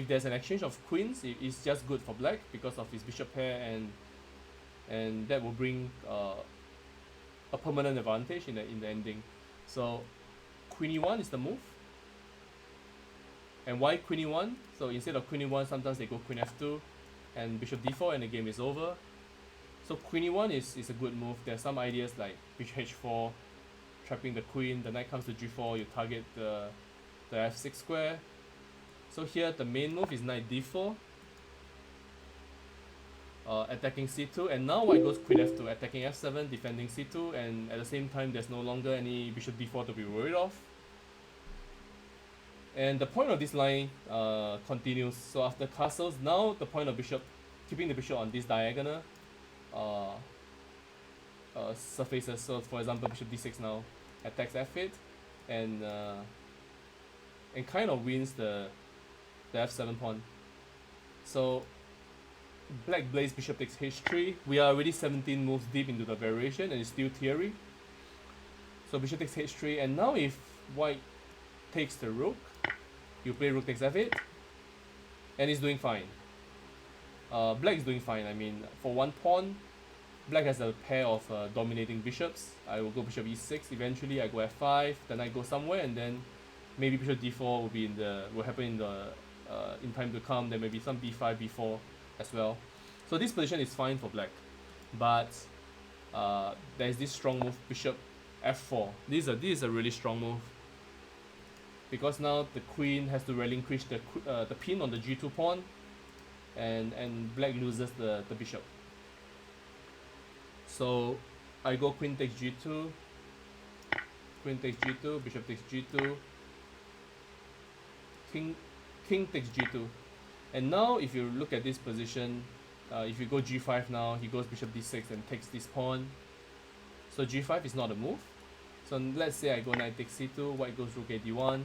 S1: there's an exchange of queens, it's just good for black because of his bishop pair, and that will bring a permanent advantage in the ending. So queen e1 is the move. And why queen e1? So instead of queen e1, sometimes they go queen f2 and bishop d4, and the game is over. So queen e1 is a good move. There are some ideas like bishop h4, trapping the queen. The knight comes to g4, you target the f6 square. So here the main move is knight d4, attacking c2, and now white goes queen f2, attacking f7, defending c2, and at the same time there's no longer any bishop d4 to be worried of. And the point of this line continues. So after castles, now the point of bishop, keeping the bishop on this diagonal surfaces. So for example, bishop d6 now attacks f8 and kind of wins the f7 pawn. So black plays bishop takes h3. We are already 17 moves deep into the variation, and it's still theory. So bishop takes h3, and now if white takes the rook, you play rook takes f8, and it's doing fine. Black is doing fine. I mean, for one pawn, black has a pair of dominating bishops. I will go bishop e6. Eventually, I go f5. Then I go somewhere, and then maybe bishop d4 will happen in time to come. There may be some b5, b4 as well. So this position is fine for black, but there's this strong move, bishop f4. This is a really strong move, because now the queen has to relinquish the pin on the g2 pawn, and black loses the bishop. So I go queen takes g2, queen takes g2, bishop takes g2, king takes g2. And now if you look at this position, if you go g5 now, he goes bishop d6 and takes this pawn. So g5 is not a move. So let's say I go knight takes c2, white goes rook a d1.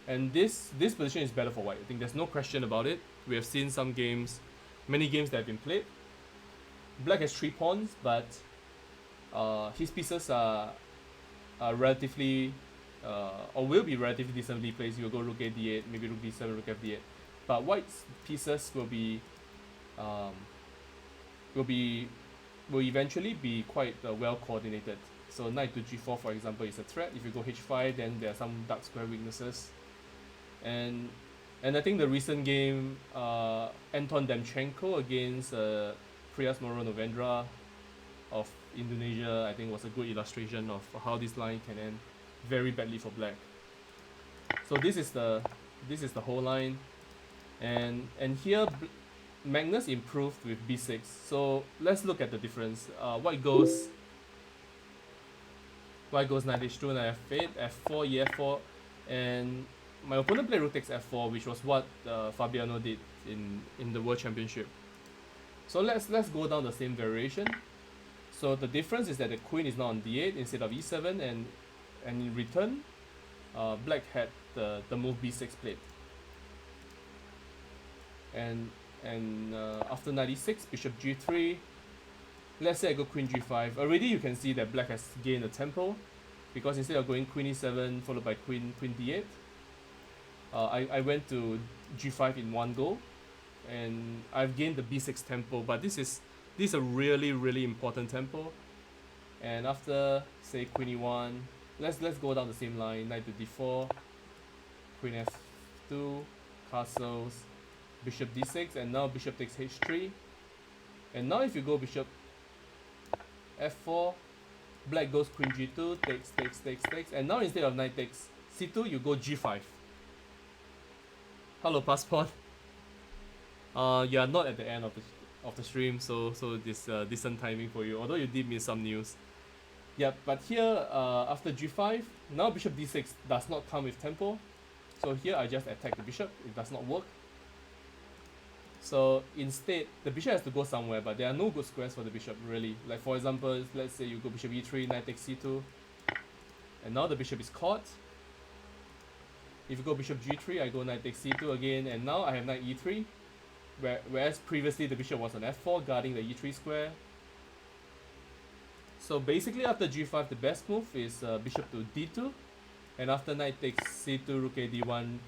S1: And this position is better for white. I think there's no question about it. We have seen some games, many games that have been played. Black has 3 pawns, but his pieces are relatively or will be relatively decently placed. You'll go rook a d8, maybe rook d7, rook f d8. But white's pieces um, will be will eventually be quite well coordinated. So knight to g4, for example, is a threat. If you go h5, then there are some dark square weaknesses. And I think the recent game, Anton Demchenko against Priyas Moro-Novendra of Indonesia, I think was a good illustration of how this line can end very badly for black. So this is the whole line, and here Magnus improved with b6. So let's look at the difference. White goes knight h2, knight f8, f4, e4, and my opponent played rook takes f4, which was what Fabiano did in the World Championship. So let's go down the same variation. So the difference is that the queen is now on d8 instead of e7, and in return, black had the move b6 played. And after knight e6, bishop g3. Let's say I go queen g5. Already you can see that black has gained a tempo, because instead of going queen e7 followed by queen d8, I went to g5 in one go, and I've gained the b6 tempo. But this is a really important tempo. And after say queen e1, let's go down the same line. Knight to d4, queen f2, castles, bishop d6, and now bishop takes h3. And now if you go bishop f4, black goes queen g2, takes, and now instead of knight takes c2, you go g5. Hello, passport. You are not at the end of the stream, so this decent timing for you. Although you did miss some news. Yeah, but here after g5, now bishop d6 does not come with tempo. So here I just attack the bishop. It does not work. So instead, the bishop has to go somewhere, but there are no good squares for the bishop, really. Like for example, let's say you go bishop e3, knight takes c2, and now the bishop is caught. If you go bishop g3, I go knight takes c2 again, and now I have knight e3, whereas previously the bishop was on f4, guarding the e3 square. So basically after g5, the best move is bishop to d2, and after knight takes c2, rook a d1,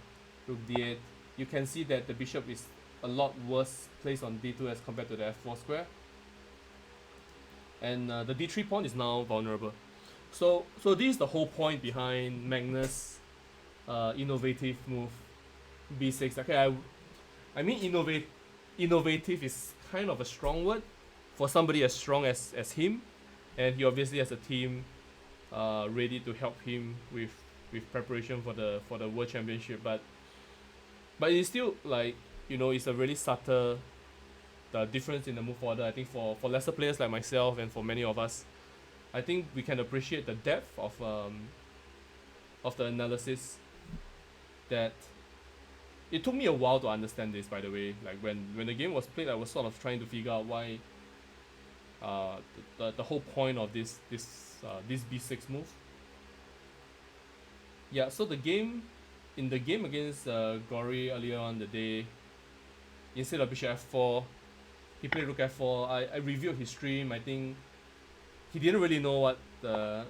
S1: rook d8, you can see that the bishop is a lot worse placed on d2 as compared to the f4 square, and the d3 pawn is now vulnerable. So this is the whole point behind Magnus' innovative move b6. Okay, I mean innovative is kind of a strong word for somebody as strong as him, and he obviously has a team ready to help him with preparation for the World Championship, but it's still like, you know, it's a really subtle difference in the move order. I think for lesser players like myself and for many of us, I think we can appreciate the depth of the analysis. That it took me a while to understand this, by the way. Like when the game was played, I was sort of trying to figure out why the whole point of this b6 move. Yeah, so in the game against Gory earlier on the day, instead of bishop f4, he played rook f4. I reviewed his stream. I think he didn't really know what the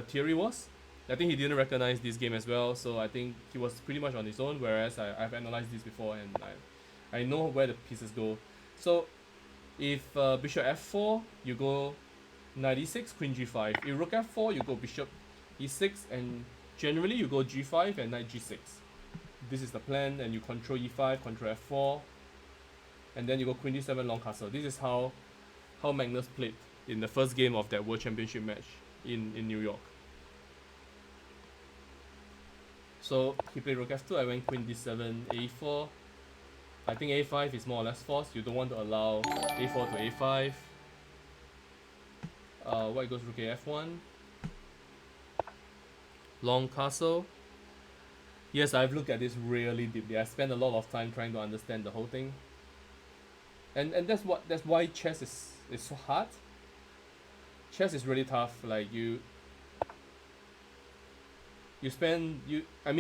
S1: theory was. I think he didn't recognize this game as well, so I think he was pretty much on his own, whereas I've analyzed this before, and I know where the pieces go. So if bishop f4, you go knight e6, queen g5. If rook f4, you go bishop e6, and generally you go g5 and knight g6. This is the plan, and you control e5, control f4, and then you go queen d7, long castle. This is how Magnus played in the first game of that World Championship match in New York. So he played rook f2, I went queen d7, a4. I think a5 is more or less forced. You don't want to allow a4 to a5. White goes rook a f1. Long castle. Yes, I've looked at this really deeply. I spent a lot of time trying to understand the whole thing. And that's why chess is so hard. Chess is really tough. Like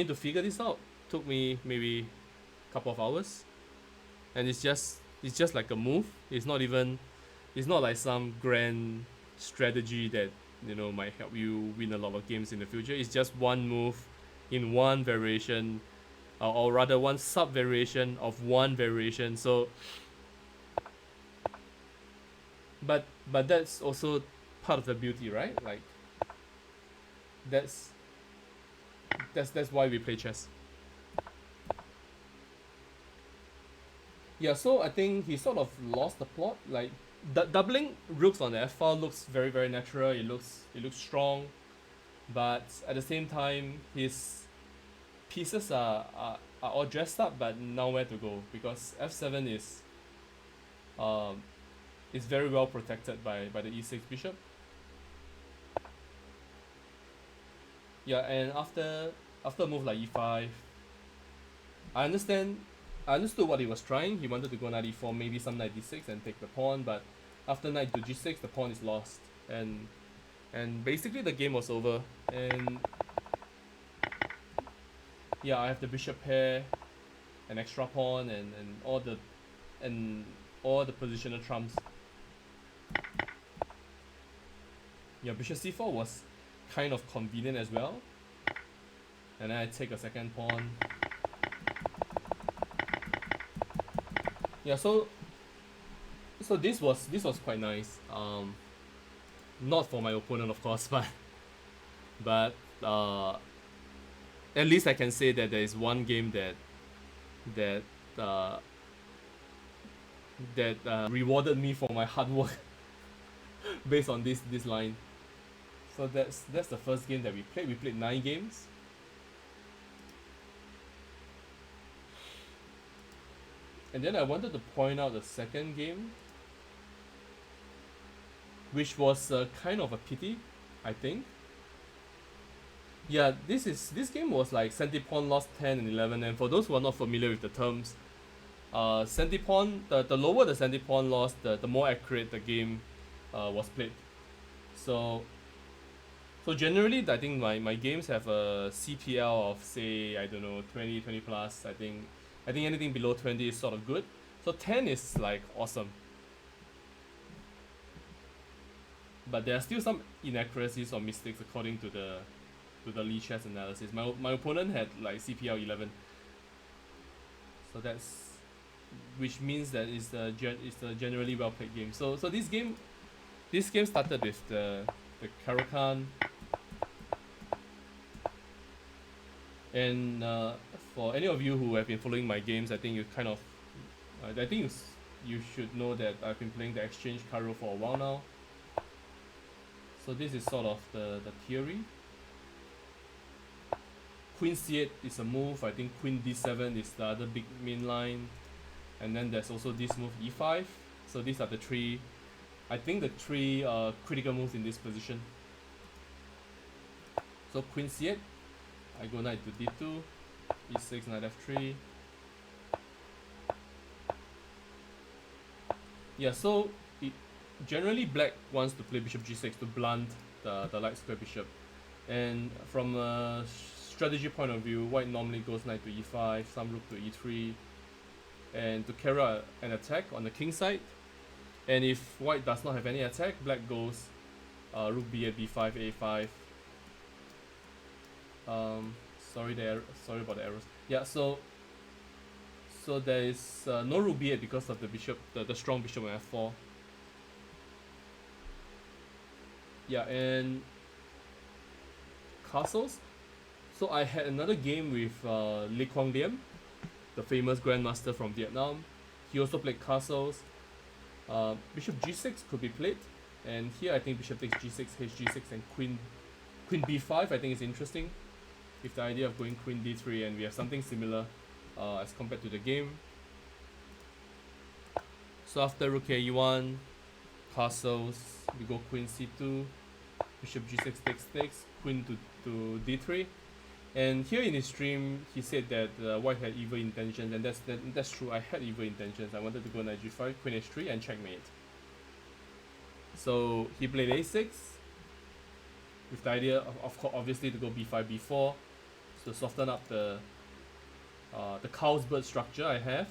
S1: to figure this out took me maybe a couple of hours, and it's just like a move. It's not like some grand strategy that might help you win a lot of games in the future. It's just one move in one variation, or rather one sub variation of one variation. So, but that's also part of the beauty, right? Like that's that's why we play chess. Yeah, so I think he sort of lost the plot. Like doubling rooks on the f file looks very very natural. It looks strong, but at the same time his pieces are all dressed up but nowhere to go because f7 um is very well protected by the e6 bishop. Yeah, and after a move like e5, I understand. I understood what he was trying. He wanted to go knight e4, maybe some knight d6 and take the pawn, but after knight to g6, the pawn is lost, and basically the game was over. And yeah, I have the bishop pair, an extra pawn, and all the positional trumps. Yeah, bishop c4 was kind of convenient as well, and then I take a second pawn. Yeah, so this was quite nice. Not for my opponent, of course, but at least I can say that there is one game that uh, rewarded me for my hard work based on this line. So that's the first game that we played. We played 9 games. And then I wanted to point out the second game, which was kind of a pity, I think. Yeah, this game was like Centipon lost 10 and 11, and for those who are not familiar with the terms, Centipon, the lower the Centipon lost, the more accurate the game was played. So generally, I think my games have a CPL of, say, I don't know, 20 plus. I think anything below 20 is sort of good. So 10 is like awesome. But there are still some inaccuracies or mistakes according to the Lee chess analysis. My opponent had like CPL 11. So that's, which means that it's a generally well played game. So this game started with the Caro-Kann. And for any of you who have been following my games, I think you should know that I've been playing the exchange Caro for a while now. So this is sort of the theory. Queen c8 is a move. I think Queen d7 is the other big main line. And then there's also this move e5. So these are the three critical moves in this position. So Queen c8, I go knight to d2, e6, knight f3. Yeah, so generally black wants to play bishop g6 to blunt the light square bishop. And from a strategy point of view, white normally goes knight to e5, some rook to e3, and to carry out an attack on the king side. And if white does not have any attack, black goes rook b8, b5, a5. Sorry about the arrows. Yeah, so there is no rook b8 because of the bishop, the strong bishop on f4. Yeah, and castles. So I had another game with Lee Quang Liam, the famous grandmaster from Vietnam. He also played castles. Bishop g6 could be played, and here I think bishop takes g6, h6, and queen b5 I think is interesting, with the idea of going queen d3, and we have something similar as compared to the game. So after rook e1, castles, we go queen c2, bishop g6 takes, queen to d3. And here in his stream, he said that white had evil intentions, and that's true. I had evil intentions. I wanted to go knight g5, queen h3, and checkmate. So he played a6, with the idea of course, obviously, to go b5, b4, to soften up the Carlsberg structure I have.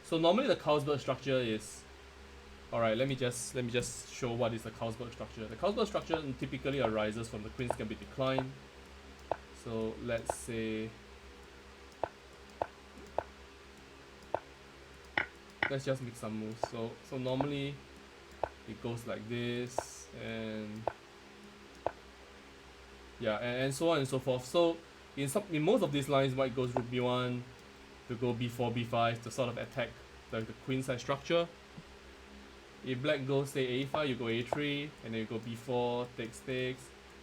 S1: So normally the Carlsberg structure is Alright, let me just show what is the Carlsberg structure. The Carlsberg structure typically arises from the queen's gambit decline. So let's say, let's just make some moves. So normally it goes like this, and yeah, and so on and so forth. So in most of these lines, white goes rook b1 to go b4, b5 to sort of attack the queen side structure. If black goes say a5, you go a3, and then you go b4, takes,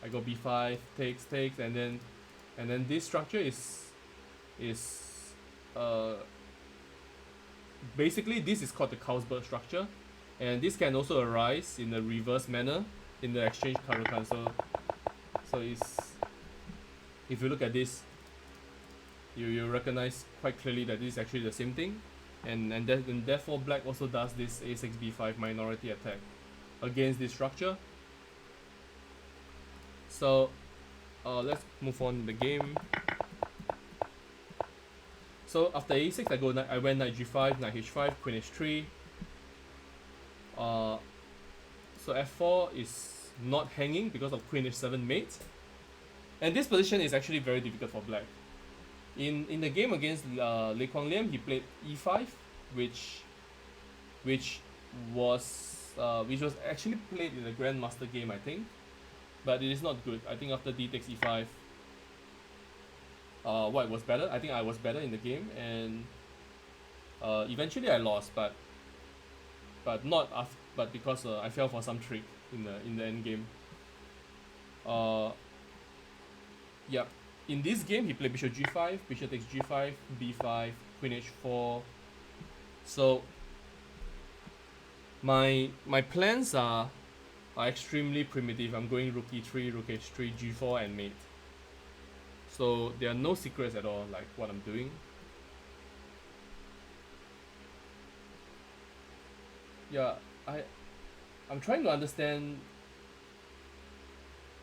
S1: I go b5, takes, and then this structure is basically this is called the Carlsberg structure, and this can also arise in a reverse manner in the exchange Caro-Kann. So it's, if you look at this, you recognize quite clearly that this is actually the same thing. And therefore black also does this a6 b5 minority attack against this structure. So let's move on in the game. So after a6 I went knight g5, knight h5, queen h3. So f4 is not hanging because of queen h7 mate, and this position is actually very difficult for black. In the game against Lei Kwang Liam, he played e5, which was actually played in the Grandmaster game, I think, but it is not good. I think after d takes e5, white was better. I think I was better in the game, and eventually I lost, but because I fell for some trick in the end game. Yep. In this game, he played bishop g5, bishop takes g5, b5, queen h4. So my plans are extremely primitive. I'm going rook e3, rook h3, g4, and mate. So there are no secrets at all, like what I'm doing. Yeah, I'm trying to understand.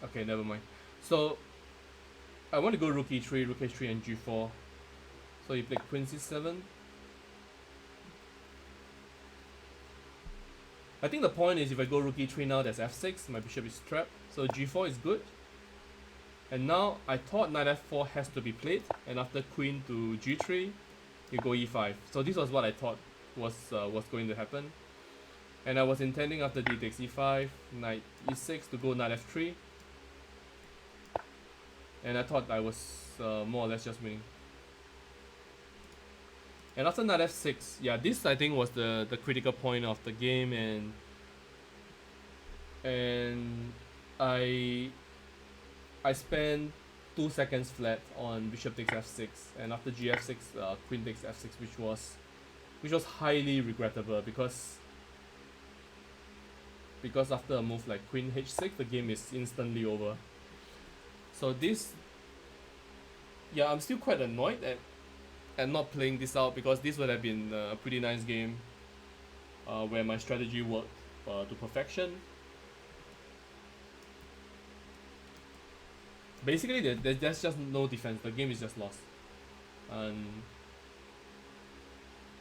S1: Okay, never mind. So I want to go rook e3, rook h3, and g4. So you play queen c7. I think the point is if I go rook e3 now, there's f6, my bishop is trapped. So g4 is good. And now I thought knight f4 has to be played, and after queen to g3, you go e5. So this was what I thought was going to happen. And I was intending after d takes e5, knight e6 to go knight f3. And I thought I was more or less just winning. And after knight f6, yeah, this I think was the critical point of the game, and I spent 2 seconds flat on bishop takes f6, and after gf6, queen takes f6, which was highly regrettable because after a move like queen h6, the game is instantly over. So this, yeah, I'm still quite annoyed at not playing this out, because this would have been a pretty nice game where my strategy worked to perfection. Basically, there's just no defense. The game is just lost, and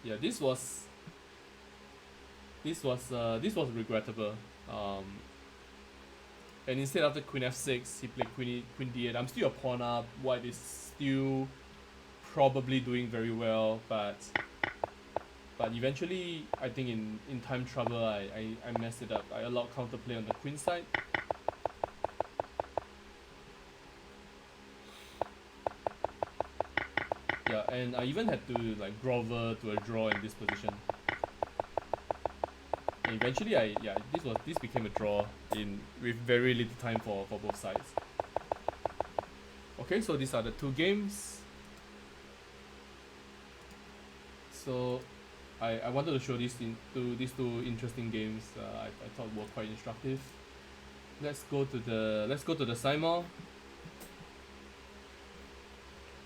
S1: yeah, this was regrettable. And instead after queen f6, he played queen d8. I'm still a pawn up. White is still probably doing very well, but eventually, I think in time trouble, I messed it up. I allowed counterplay on the queen side. Yeah, and I even had to like grovel to a draw in this position. And eventually, this became a draw with very little time for both sides. Okay, so these are the two games. So I wanted to show these two interesting games. I thought were quite instructive. Let's go to the Simul.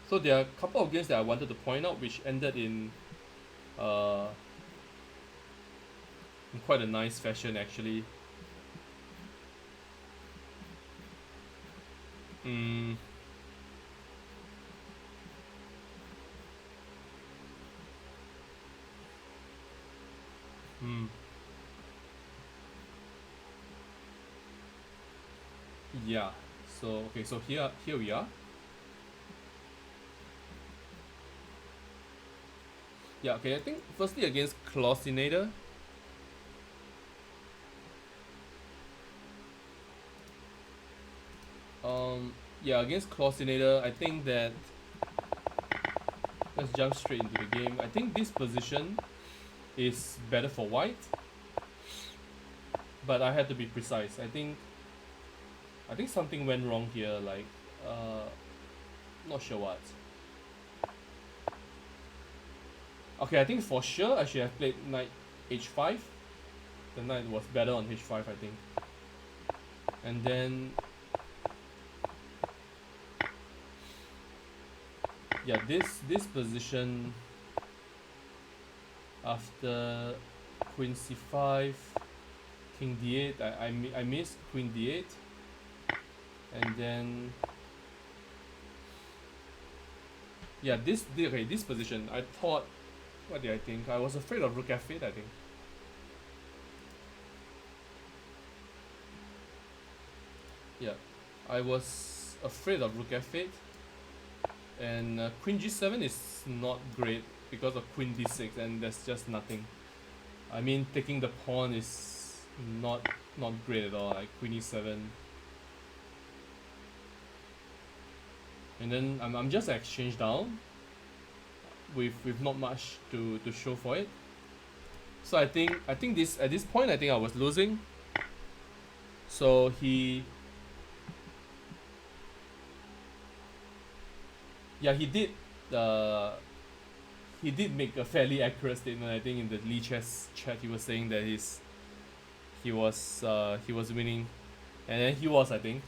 S1: So there are a couple of games that I wanted to point out, which ended in quite a nice fashion, actually. Yeah. So okay, so here we are. Yeah, okay, I think firstly against Clausinator. Yeah, against Clausinator, I think that let's jump straight into the game. I think this position is better for white, but I had to be precise. I think something went wrong here, like uh not sure what. Okay, I think for sure I should have played knight h5. The knight was better on h5, I think. And then yeah, this position after queen c5, king d8. I missed queen d8, and then yeah, this position. I thought, what did I think? I was afraid of rook f8. I think. Yeah, I was afraid of rook f8, and queen g7 is not great because of queen d6, and there's just nothing. I mean, taking the pawn is not great at all. Like queen e7, and then I'm just exchange down with not much to show for it. So I think this at this point I think I was losing. So yeah uh, he did make a fairly accurate statement. I think in the Lee Chess chat he was saying that he was winning, and then he was, I think.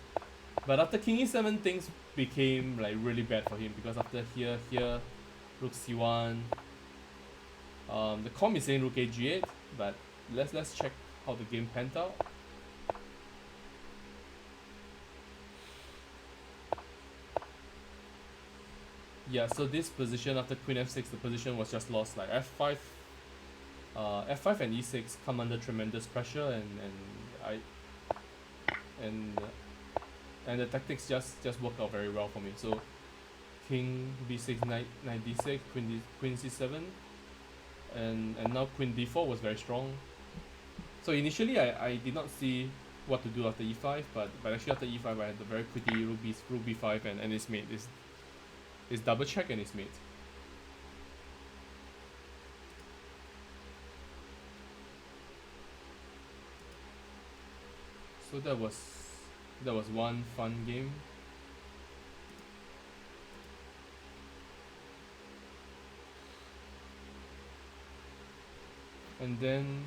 S1: But after king e7 things became like really bad for him, because after here rook c1. The com is saying rook a g8, but let's check how the game panned out. Yeah, so this position after queen f6, the position was just lost. Like f5, f5 and e6 come under tremendous pressure, and and the tactics just work out very well for me. So king b6, knight d6, queen c7, and now queen d4 was very strong. So initially I did not see what to do after e5, but actually after e5 I had the very pretty rook b5, and it's mate. It's double check and it's mate. So that was one fun game. And then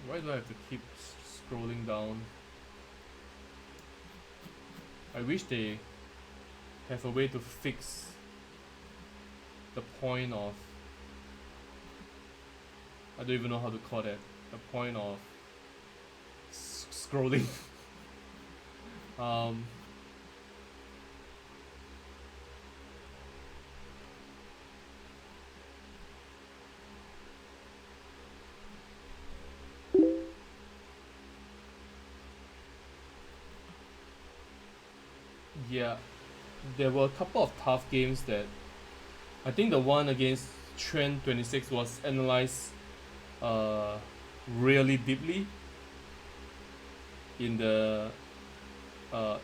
S1: why do I have to keep scrolling down? I wish they have a way to fix the point of, I don't even know how to call that, the point of scrolling. um, yeah, there were a couple of tough games that I think the one against Trend 26 was analyzed uh, really deeply in the uh,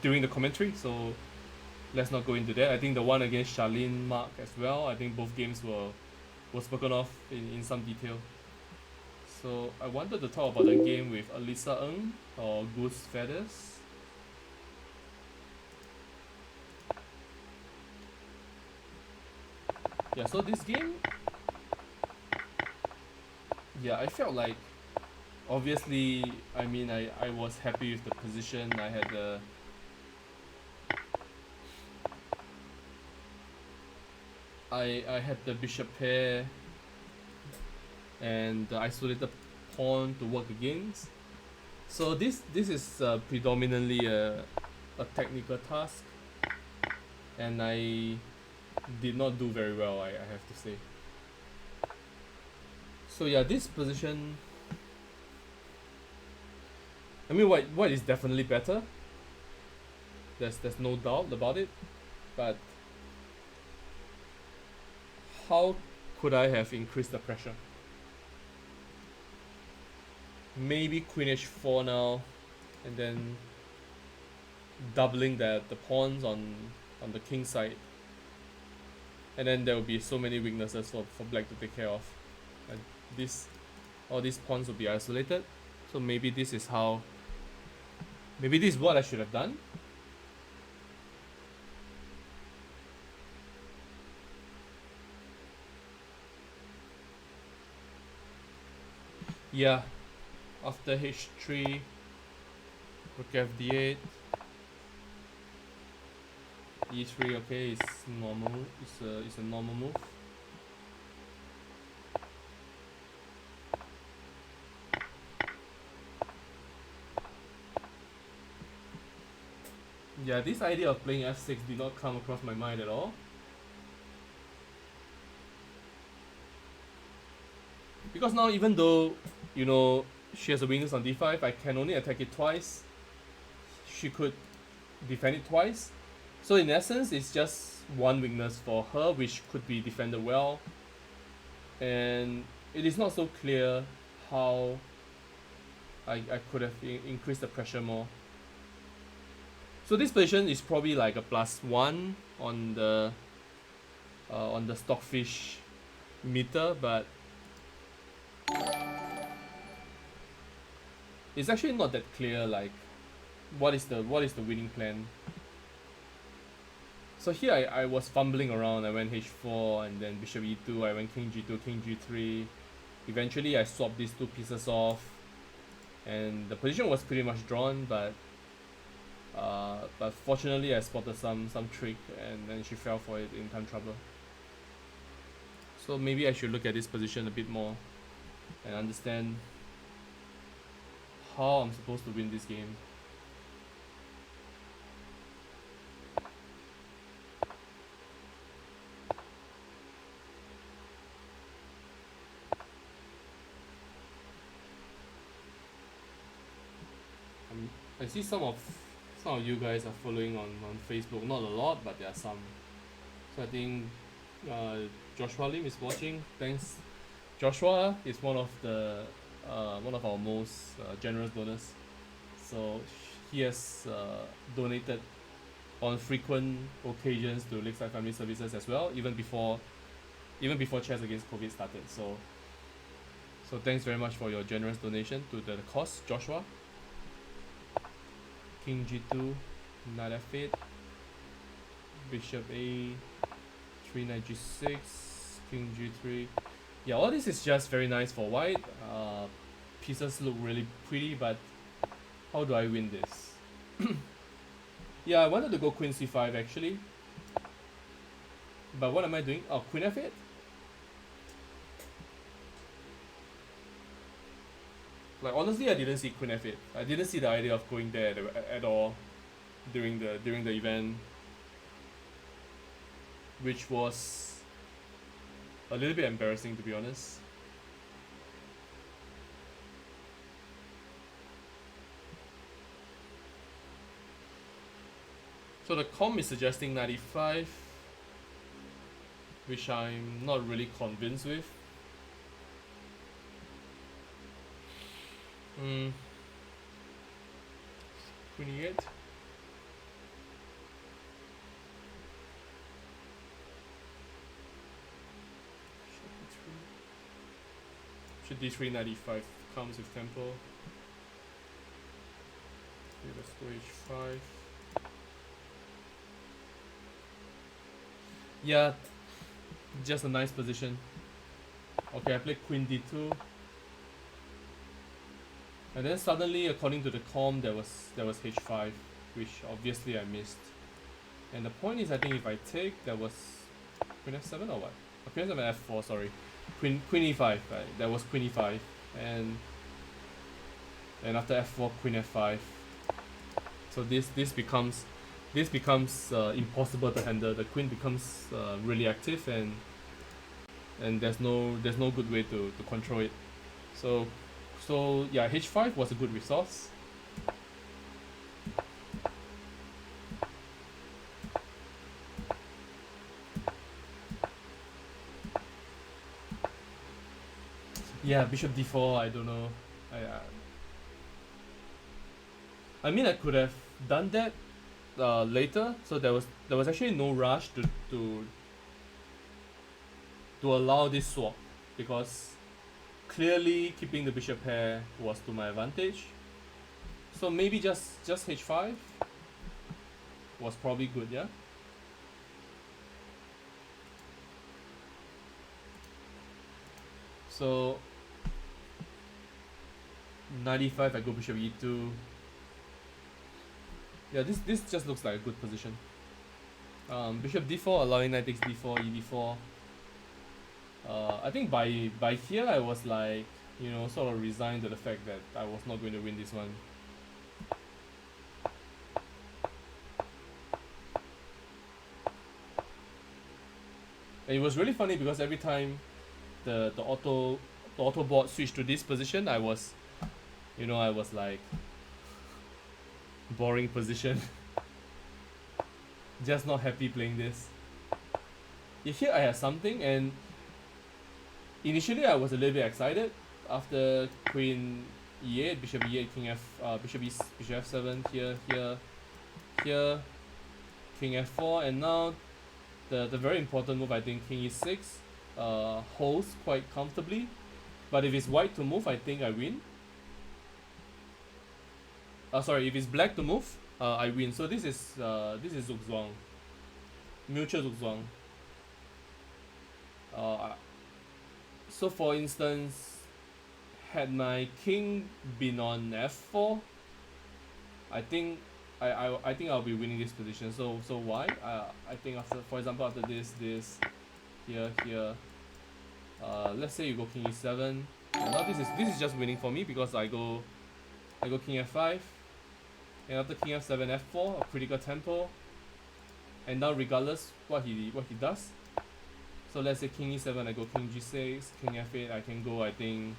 S1: during the commentary. So let's not go into that. I think the one against Charlene Mark as well. I think both games were spoken of in some detail. So I wanted to talk about the game with Alisa Ng or Goose Feathers. Yeah, so this game, yeah, I felt like, obviously, I mean, I was happy with the position. I had the bishop pair and the isolated pawn to work against. So this is predominantly a technical task, and I did not do very well, I have to say. So yeah, this position, I mean, white is definitely better. There's no doubt about it. But how could I have increased the pressure? Maybe queen h4 now, and then doubling the pawns on the king side, and then there will be so many weaknesses for black to take care of. And this all these pawns will be isolated. So maybe this is how. Maybe this is what I should have done. Yeah, after h3, rook fd8, e3. Okay, it's normal. It's a normal move. Yeah, this idea of playing f6 did not come across my mind at all. Because now, even though, you know, she has a weakness on d5, I can only attack it twice. She could defend it twice. So in essence, it's just one weakness for her, which could be defended well. And it is not so clear how I could have increased the pressure more. So this position is probably like a +1 on the stockfish meter, but it's actually not that clear. Like, what is the winning plan? So here I was fumbling around. I went h4 and then bishop e2. I went king g2, king g3. Eventually I swapped these two pieces off, and the position was pretty much drawn. But fortunately I spotted some trick, and then she fell for it in time trouble. So maybe I should look at this position a bit more and understand how I'm supposed to win this game. I see some of you guys are following on Facebook. Not a lot, but there are some. So I think Joshua Lim is watching. Thanks. Joshua is one of our most generous donors. So he has donated on frequent occasions to Lakeside Family Services as well, even before Chess Against COVID started. So thanks very much for your generous donation to the cause, Joshua. King g2, knight f8, bishop a3, knight g6, king g3. Yeah, all this is just very nice for white. Pieces look really pretty, but how do I win this? Yeah, I wanted to go queen c5 actually, but what am I doing? Oh, queen f8. Like, honestly, I didn't see queen f8. I didn't see the idea of going there at all during the event, which was a little bit embarrassing, to be honest. So the com is suggesting 95, which I'm not really convinced with. 28. Should d3 95 comes with tempo. Okay, let's go h5. Yeah, just a nice position. Okay, I played queen d2. And then suddenly, according to the com, there was h5, which obviously I missed. And the point is, I think if I take, there was queen f7 or what? Oh, queen f7 f4, sorry. Queen e5, right? There was queen e5, and after f4, queen f5. So this becomes impossible to handle. The queen becomes really active, and there's no good way to control it. So yeah, h5 was a good resource. Yeah, bishop d4. I don't know. I mean, I could have done that later. So there was actually no rush to allow this swap because clearly keeping the bishop pair was to my advantage. So maybe just h5 was probably good, yeah. So 95, I go bishop e2. Yeah, this just looks like a good position. Bishop d4, allowing knight takes d4, e d4. I think by here I was like, sort of resigned to the fact that I was not going to win this one. And it was really funny because every time the auto board switched to this position, I was like boring position. Just not happy playing this. Yeah, here I have something, and initially I was a little bit excited after queen e8, bishop e8, king f, bishop f7, here, king f4, and now the very important move, I think king e6 holds quite comfortably. But if it's white to move, I think I win. Sorry, if it's black to move, I win. So this is zugzwang, mutual zugzwang. So for instance, had my king been on f4, I think I think I'll be winning this position. So why? I think after, for example, after this here, let's say you go king e7. Now this is just winning for me because I go king f5, and after king f7 f4, a critical tempo. And now regardless what he does, so let's say king e7, I go king g6, king f8, I can go, I think,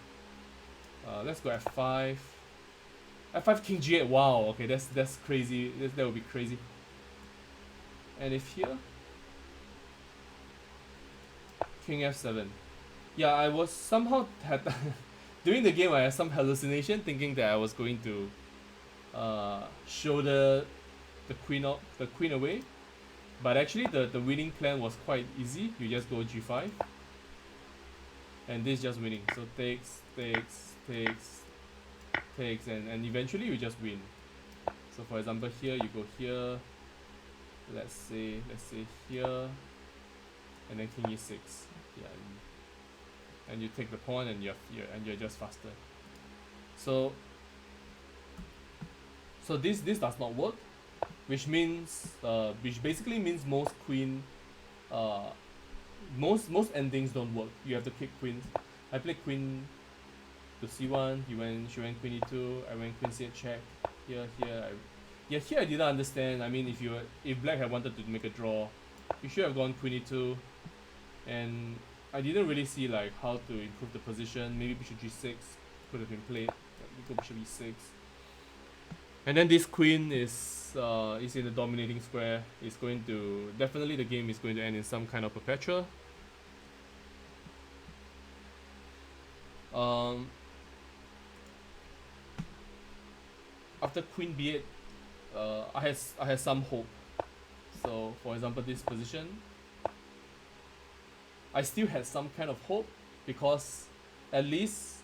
S1: let's go f5, f5 king g8. Wow, okay, that's crazy. That would be crazy. And if here, king f7, yeah, I was somehow had during the game I had some hallucination thinking that I was going to shoulder the queen away, but actually the winning plan was quite easy. You just go g5, and this just winning. So takes, and eventually you just win. So for example, here you go here, let's say here, and then king e6. Yeah, and you take the pawn, and you're just faster. So this does not work, which basically means most endings don't work. You have to kick queens. I played queen to c1. She went queen e2. I went queen c8 check. Here I didn't understand. I mean, if black had wanted to make a draw, you should have gone queen e2, and I didn't really see like how to improve the position. Maybe bishop g6 could have been played. We go bishop e6. And then this queen is in the dominating square. It's going to definitely, the game is going to end in some kind of perpetual. After queen b8, I had some hope. So for example, this position, I still had some kind of hope because at least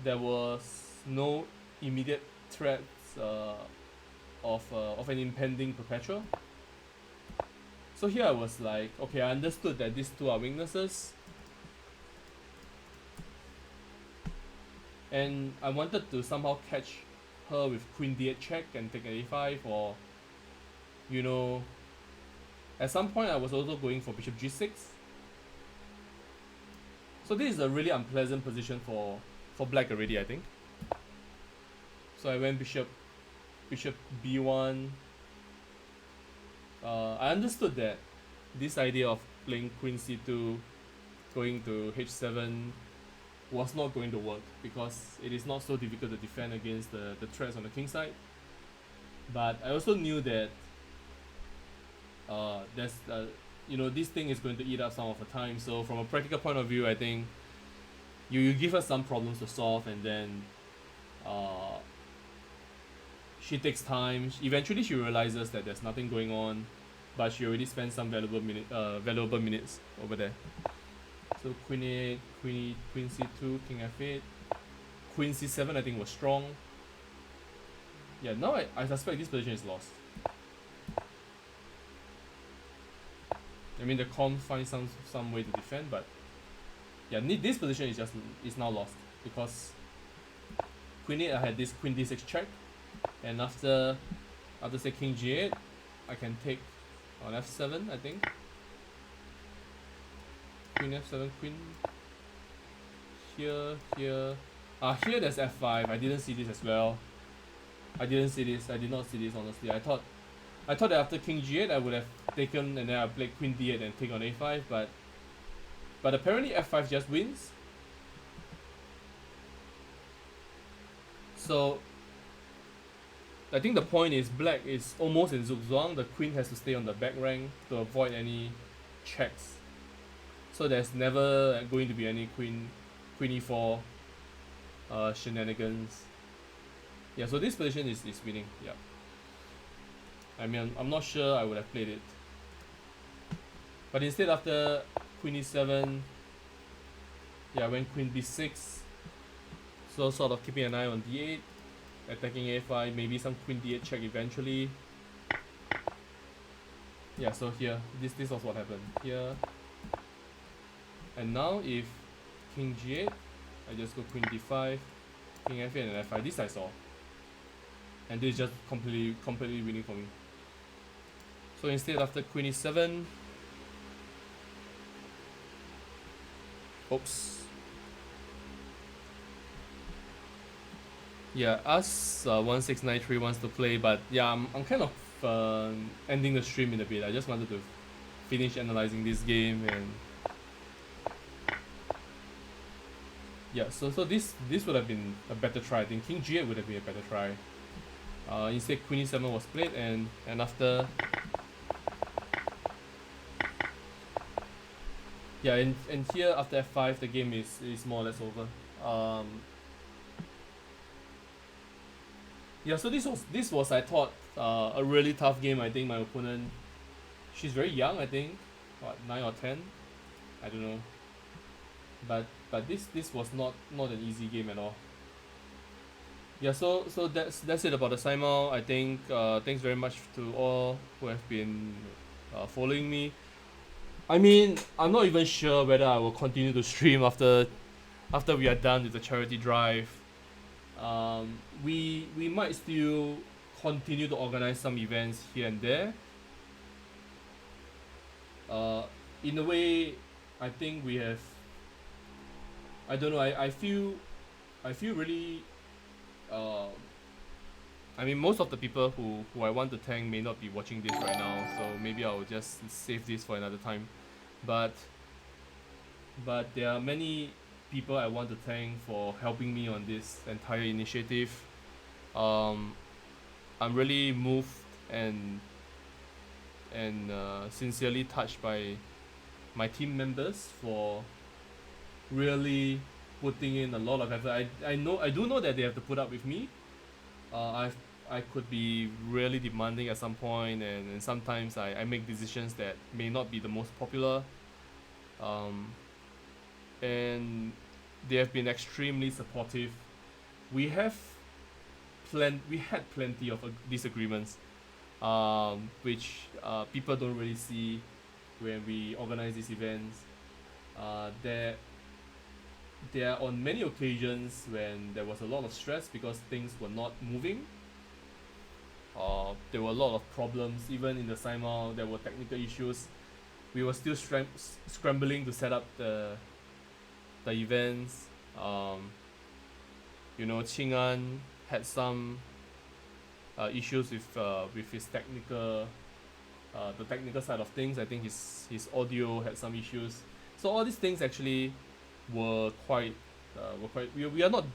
S1: there was no immediate threat of an impending perpetual. So here I was like, okay, I understood that these two are weaknesses, and I wanted to somehow catch her with queen d8 check and take an a5, or at some point I was also going for bishop g6. So this is a really unpleasant position for black already, I think. So I went bishop b1. I understood that this idea of playing queen c2, going to h7 was not going to work because it is not so difficult to defend against the threats on the king side. But I also knew that this thing is going to eat up some of the time. So from a practical point of view, I think you give her some problems to solve, and then uh, she takes time. Eventually, she realizes that there's nothing going on, but she already spent some valuable minutes over there. So Queen A, Queen C2, King F8, Queen C7. I think was strong. Yeah, now I suspect this position is lost. I mean, the Con finds some way to defend, but yeah, this position is now lost because Queen 8 I had this Queen D6 check, and after say King G8, I can take on F7, I think. Queen F7, Queen here. Here there's F5. I didn't see this as well. I did not see this honestly. I thought that after King G8 I would have taken, and then I played Queen D8 and take on A5, but apparently F5 just wins. So I think the point is black is almost in zugzwang. The queen has to stay on the back rank to avoid any checks. So there's never going to be any queen e4 shenanigans. Yeah, so this position is winning. Yeah. I mean, I'm not sure I would have played it. But instead, after Queen E7, yeah, when Queen B6, so sort of keeping an eye on D8, attacking A5, maybe some Queen D8 check eventually. Yeah, so here, this was what happened here. And now if King G8, I just go Queen D5, King F8 and F5. This I saw. And this is just completely winning for me. So instead, after Queen E7, oops. Yeah, us 1693 wants to play, but yeah, I'm kind of ending the stream in a bit. I just wanted to finish analyzing this game, and yeah, so this would have been a better try. I think King G8 would have been a better try. Instead, Queen E7 was played, and after, yeah, and here after F5, the game is more or less over. Yeah, so this was I thought a really tough game. I think my opponent, she's very young. I think, what, 9 or 10, I don't know. But this was not an easy game at all. Yeah, so that's it about the Simul. I think thanks very much to all who have been following me. I mean, I'm not even sure whether I will continue to stream after we are done with the charity drive. We might still continue to organize some events here and there. In a way, I think we have. I don't know. I feel really. I mean, most of the people who I want to thank may not be watching this right now, so maybe I'll just save this for another time. But there are many people I want to thank for helping me on this entire initiative. I'm really moved and sincerely touched by my team members for really putting in a lot of effort. I do know that they have to put up with me. I could be really demanding at some point, and sometimes I make decisions that may not be the most popular. And they have been extremely supportive. We had plenty of disagreements, which people don't really see when we organize these events. There are on many occasions when there was a lot of stress because things were not moving. There were a lot of problems, even in the Simul. There were technical issues. We were still scrambling to set up the events. Qing'an had some issues with his technical, the technical side of things. I think his audio had some issues. So all these things actually were quite. We are not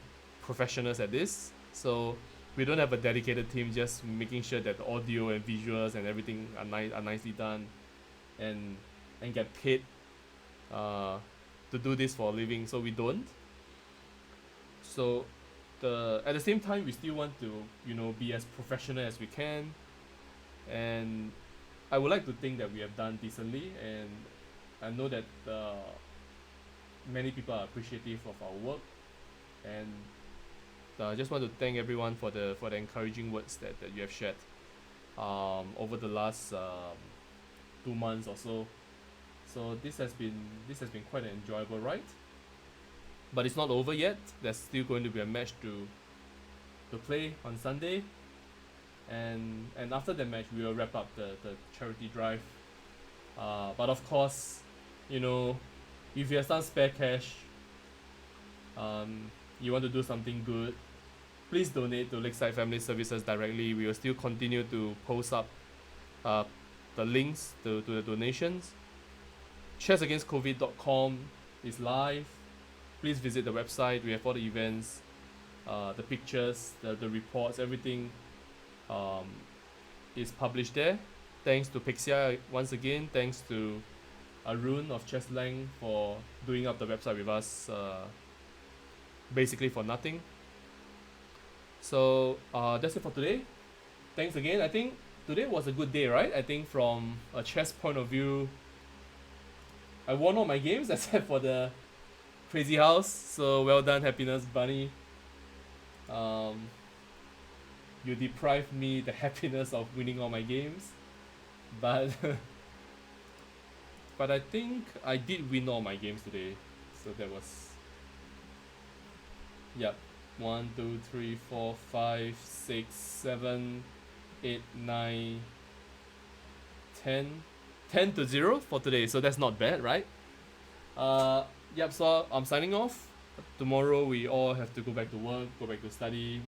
S1: professionals at this, so we don't have a dedicated team just making sure that the audio and visuals and everything are nicely done, and get paid to do this for a living. So we don't. So at the same time, we still want to, you know, be as professional as we can, and I would like to think that we have done decently, and I know that many people are appreciative of our work, and I just want to thank everyone for the encouraging words that you have shared over the last 2 months or so. So this has been quite an enjoyable ride, but it's not over yet. There's still going to be a match to play on Sunday, and after the match we will wrap up the charity drive. But of course, you know, if you have some spare cash, you want to do something good, please donate to Lakeside Family Services directly. We will still continue to post up uh, the links to the donations. Chessagainstcovid.com is live. Please visit the website. We have all the events, the pictures, the reports, everything is published there. Thanks to Pixia once again. Thanks to Arun of Chesslang for doing up the website with us, basically for nothing. So that's it for today. Thanks again. I think today was a good day, right? I think from a chess point of view, I won all my games except for the Crazy House. So well done, Happiness Bunny. You deprived me the happiness of winning all my games, but but I think I did win all my games today. So that was, yep, 1, 2, 3, 4, 5, 6, 7, 8, 9, 10, 10-0 for today. So that's not bad, right? Yep. So I'm signing off. Tomorrow we all have to go back to work, go back to study.